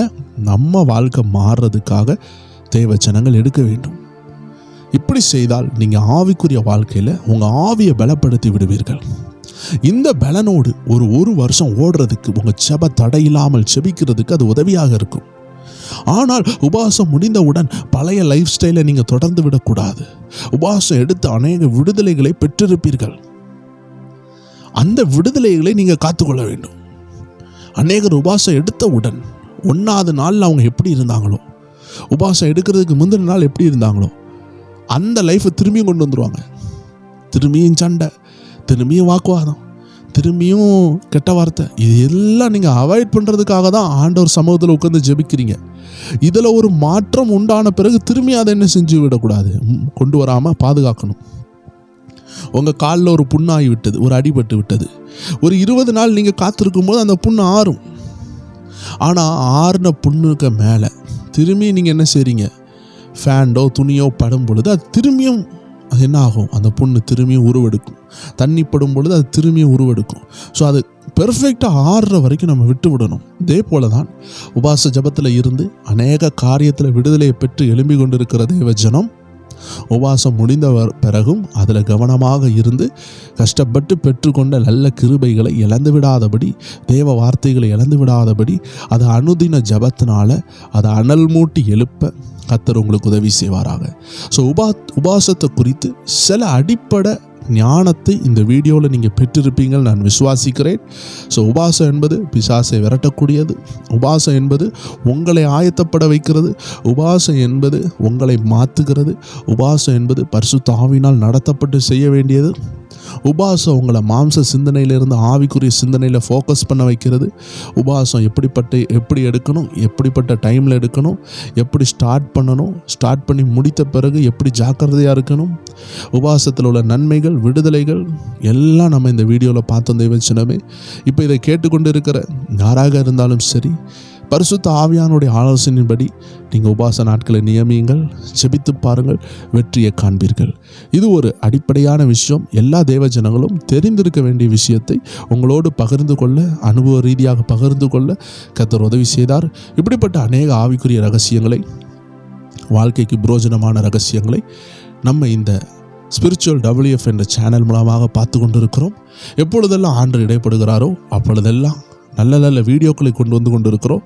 நம்ம வாழ்க்கை மாறுறதுக்காக தேவச்சனங்கள் எடுக்க வேண்டும். இப்படி செய்தால் நீங்கள் ஆவிக்குரிய வாழ்க்கையில் உங்கள் ஆவியை பலப்படுத்தி விடுவீர்கள். இந்த பலனோடு ஒரு வருஷம் ஓடுறதுக்கு உங்கள் ஜெப தடையில்லாமல் ஜெபிக்கிறதுக்கு அது உதவியாக இருக்கும். ஆனால் உபவாசம் முடிந்தவுடன் பழைய லைஃப் ஸ்டைலை நீங்கள் தொடர்ந்து விடக்கூடாது. உபவாசம் எடுத்து அநேக விடுதலைகளை பெற்றிருப்பீர்கள். அந்த விடுதலைகளை நீங்கள் காத்துக்கொள்ள வேண்டும். அநேகர் உபவாசம் எடுத்தவுடன் 1வது நாளில் அவங்க எப்படி இருந்தாங்களோ, உபவாசம் எடுக்கிறதுக்கு முந்தின நாள் எப்படி இருந்தாங்களோ அந்த லைஃப்பை திரும்பியும் கொண்டு வந்துடுவாங்க. திரும்பியும் சண்டை, திரும்பியும் வாக்குவாதம், திரும்பியும் கெட்ட வார்த்தை. இது எல்லாம் நீங்கள் அவாய்ட் பண்ணுறதுக்காக தான் ஆண்டவர் சமூகத்தில் உட்கார்ந்து ஜெபிக்கிறீங்க. இதில் ஒரு மாற்றம் உண்டான பிறகு திரும்பி அதை என்ன செஞ்சு விடக்கூடாது, கொண்டு வராமல் பாதுகாக்கணும். உங்கள் காலில் ஒரு புண்ணாகி விட்டது, ஒரு அடிபட்டு விட்டது, ஒரு 20 நாள் நீங்கள் காத்திருக்கும் போது அந்த புண்ணு ஆறும். ஆனால் ஆறுன புண்ணுக்கு மேலே திரும்பி நீங்கள் என்ன செய்கிறீங்க, ஃபேண்டோ துணியோ படும் பொழுது அது திரும்பியும் அது என்ன ஆகும், அந்த புண்ணு திரும்பியும் உருவெடுக்கும். தண்ணி படும் பொழுது அது திரும்பியும் உருவெடுக்கும். ஸோ அது பெர்ஃபெக்டாக ஆறுற வரைக்கும் நம்ம விட்டு விடணும். இதே போல தான் உபவாச ஜெபத்தில் இருந்து அநேக காரியத்தில் விடுதலையை பெற்று எழும்பி கொண்டிருக்கிற தேவஜனம் உபவாசம் முடிந்த பிறகும் அதில் கவனமாக இருந்து கஷ்டப்பட்டு பெற்றுக்கொண்ட நல்ல கிருபைகளை இழந்து விடாதபடி, தேவ வார்த்தைகளை இழந்து விடாதபடி, அதை அனுதின ஜபத்தினால அதை அனல் மூட்டி எழுப்ப கர்த்தர் உங்களுக்கு உதவி செய்வாராக. ஸோ உபவாசத்தை குறித்து சில அடிப்படை ஞானத்தை இந்த வீடியோவில் நீங்கள் பெற்றிருப்பீங்கள் நான் விசுவாசிக்கிறேன். ஸோ உபவாசம் என்பது பிசாசை விரட்டக்கூடியது. உபவாசம் என்பது உங்களை ஆயத்தப்பட வைக்கிறது. உபவாசம் என்பது உங்களை மாற்றுகிறது. உபவாசம் என்பது பரிசுத்த ஆவியினால் நடத்தப்பட்டு செய்ய வேண்டியது. உபவாசம் உங்களை மாம்ச சிந்தனையிலிருந்து ஆவிக்குரிய சிந்தனையில் ஃபோக்கஸ் பண்ண வைக்கிறது. உபவாசம் எப்படி எடுக்கணும், எப்படிப்பட்ட டைமில் எடுக்கணும், எப்படி ஸ்டார்ட் பண்ணணும், ஸ்டார்ட் பண்ணி முடித்த பிறகு எப்படி ஜாக்கிரதையாக இருக்கணும், உபவாசத்தில் உள்ள நன்மைகள், விடுதலைகள் எல்லாம் நம்ம இந்த வீடியோவில் பார்த்தோம் தேவச்சனமே. இப்போ இதை கேட்டுக்கொண்டு இருக்கிற யாராக இருந்தாலும் சரி, பரிசுத்த ஆவியானுடைய ஆலோசனையின்படி நீங்கள் உபவாச நாட்களை நியமியுங்கள், ஜெபித்து பாருங்கள், வெற்றியை காண்பீர்கள். இது ஒரு அடிப்படையான விஷயம். எல்லா தேவஜனங்களும் தெரிந்திருக்க வேண்டிய விஷயத்தை உங்களோடு பகிர்ந்து கொள்ள, அனுபவ ரீதியாக பகிர்ந்து கொள்ள கர்த்தர் உதவி செய்தார். இப்படிப்பட்ட அநேக ஆவிக்குரிய ரகசியங்களை, வாழ்க்கைக்கு பிரயோஜனமான ரகசியங்களை நம்ம இந்த ஸ்பிரிச்சுவல் WF என்ற சேனல் மூலமாக பார்த்து கொண்டிருக்கிறோம். எப்பொழுதெல்லாம் ஆண்டவர் இடைப்படுகிறாரோ அப்பொழுதெல்லாம் நல்ல நல்ல வீடியோக்களை கொண்டு கொண்டிருக்கிறோம்.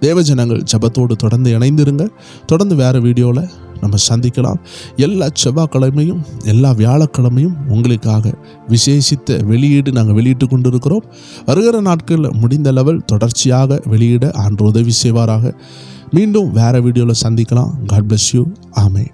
தேவஜனங்கள் ஜெபத்தோடு தொடர்ந்து இணைந்திருங்க. தொடர்ந்து வேறு வீடியோவில் நம்ம சந்திக்கலாம். எல்லா செவ்வாய்க்கிழமையும் எல்லா வியாழக்கிழமையும் உங்களுக்காக விசேஷித்த வெளியீடு நாங்கள் வெளியிட்டு கொண்டிருக்கிறோம். வருகிற நாட்களில் முடிந்த லெவல் தொடர்ச்சியாக வெளியிட ஆண்டவர் உதவி செய்வாராக. மீண்டும் வேறு வீடியோவில் சந்திக்கலாம். God bless you. ஆமென்.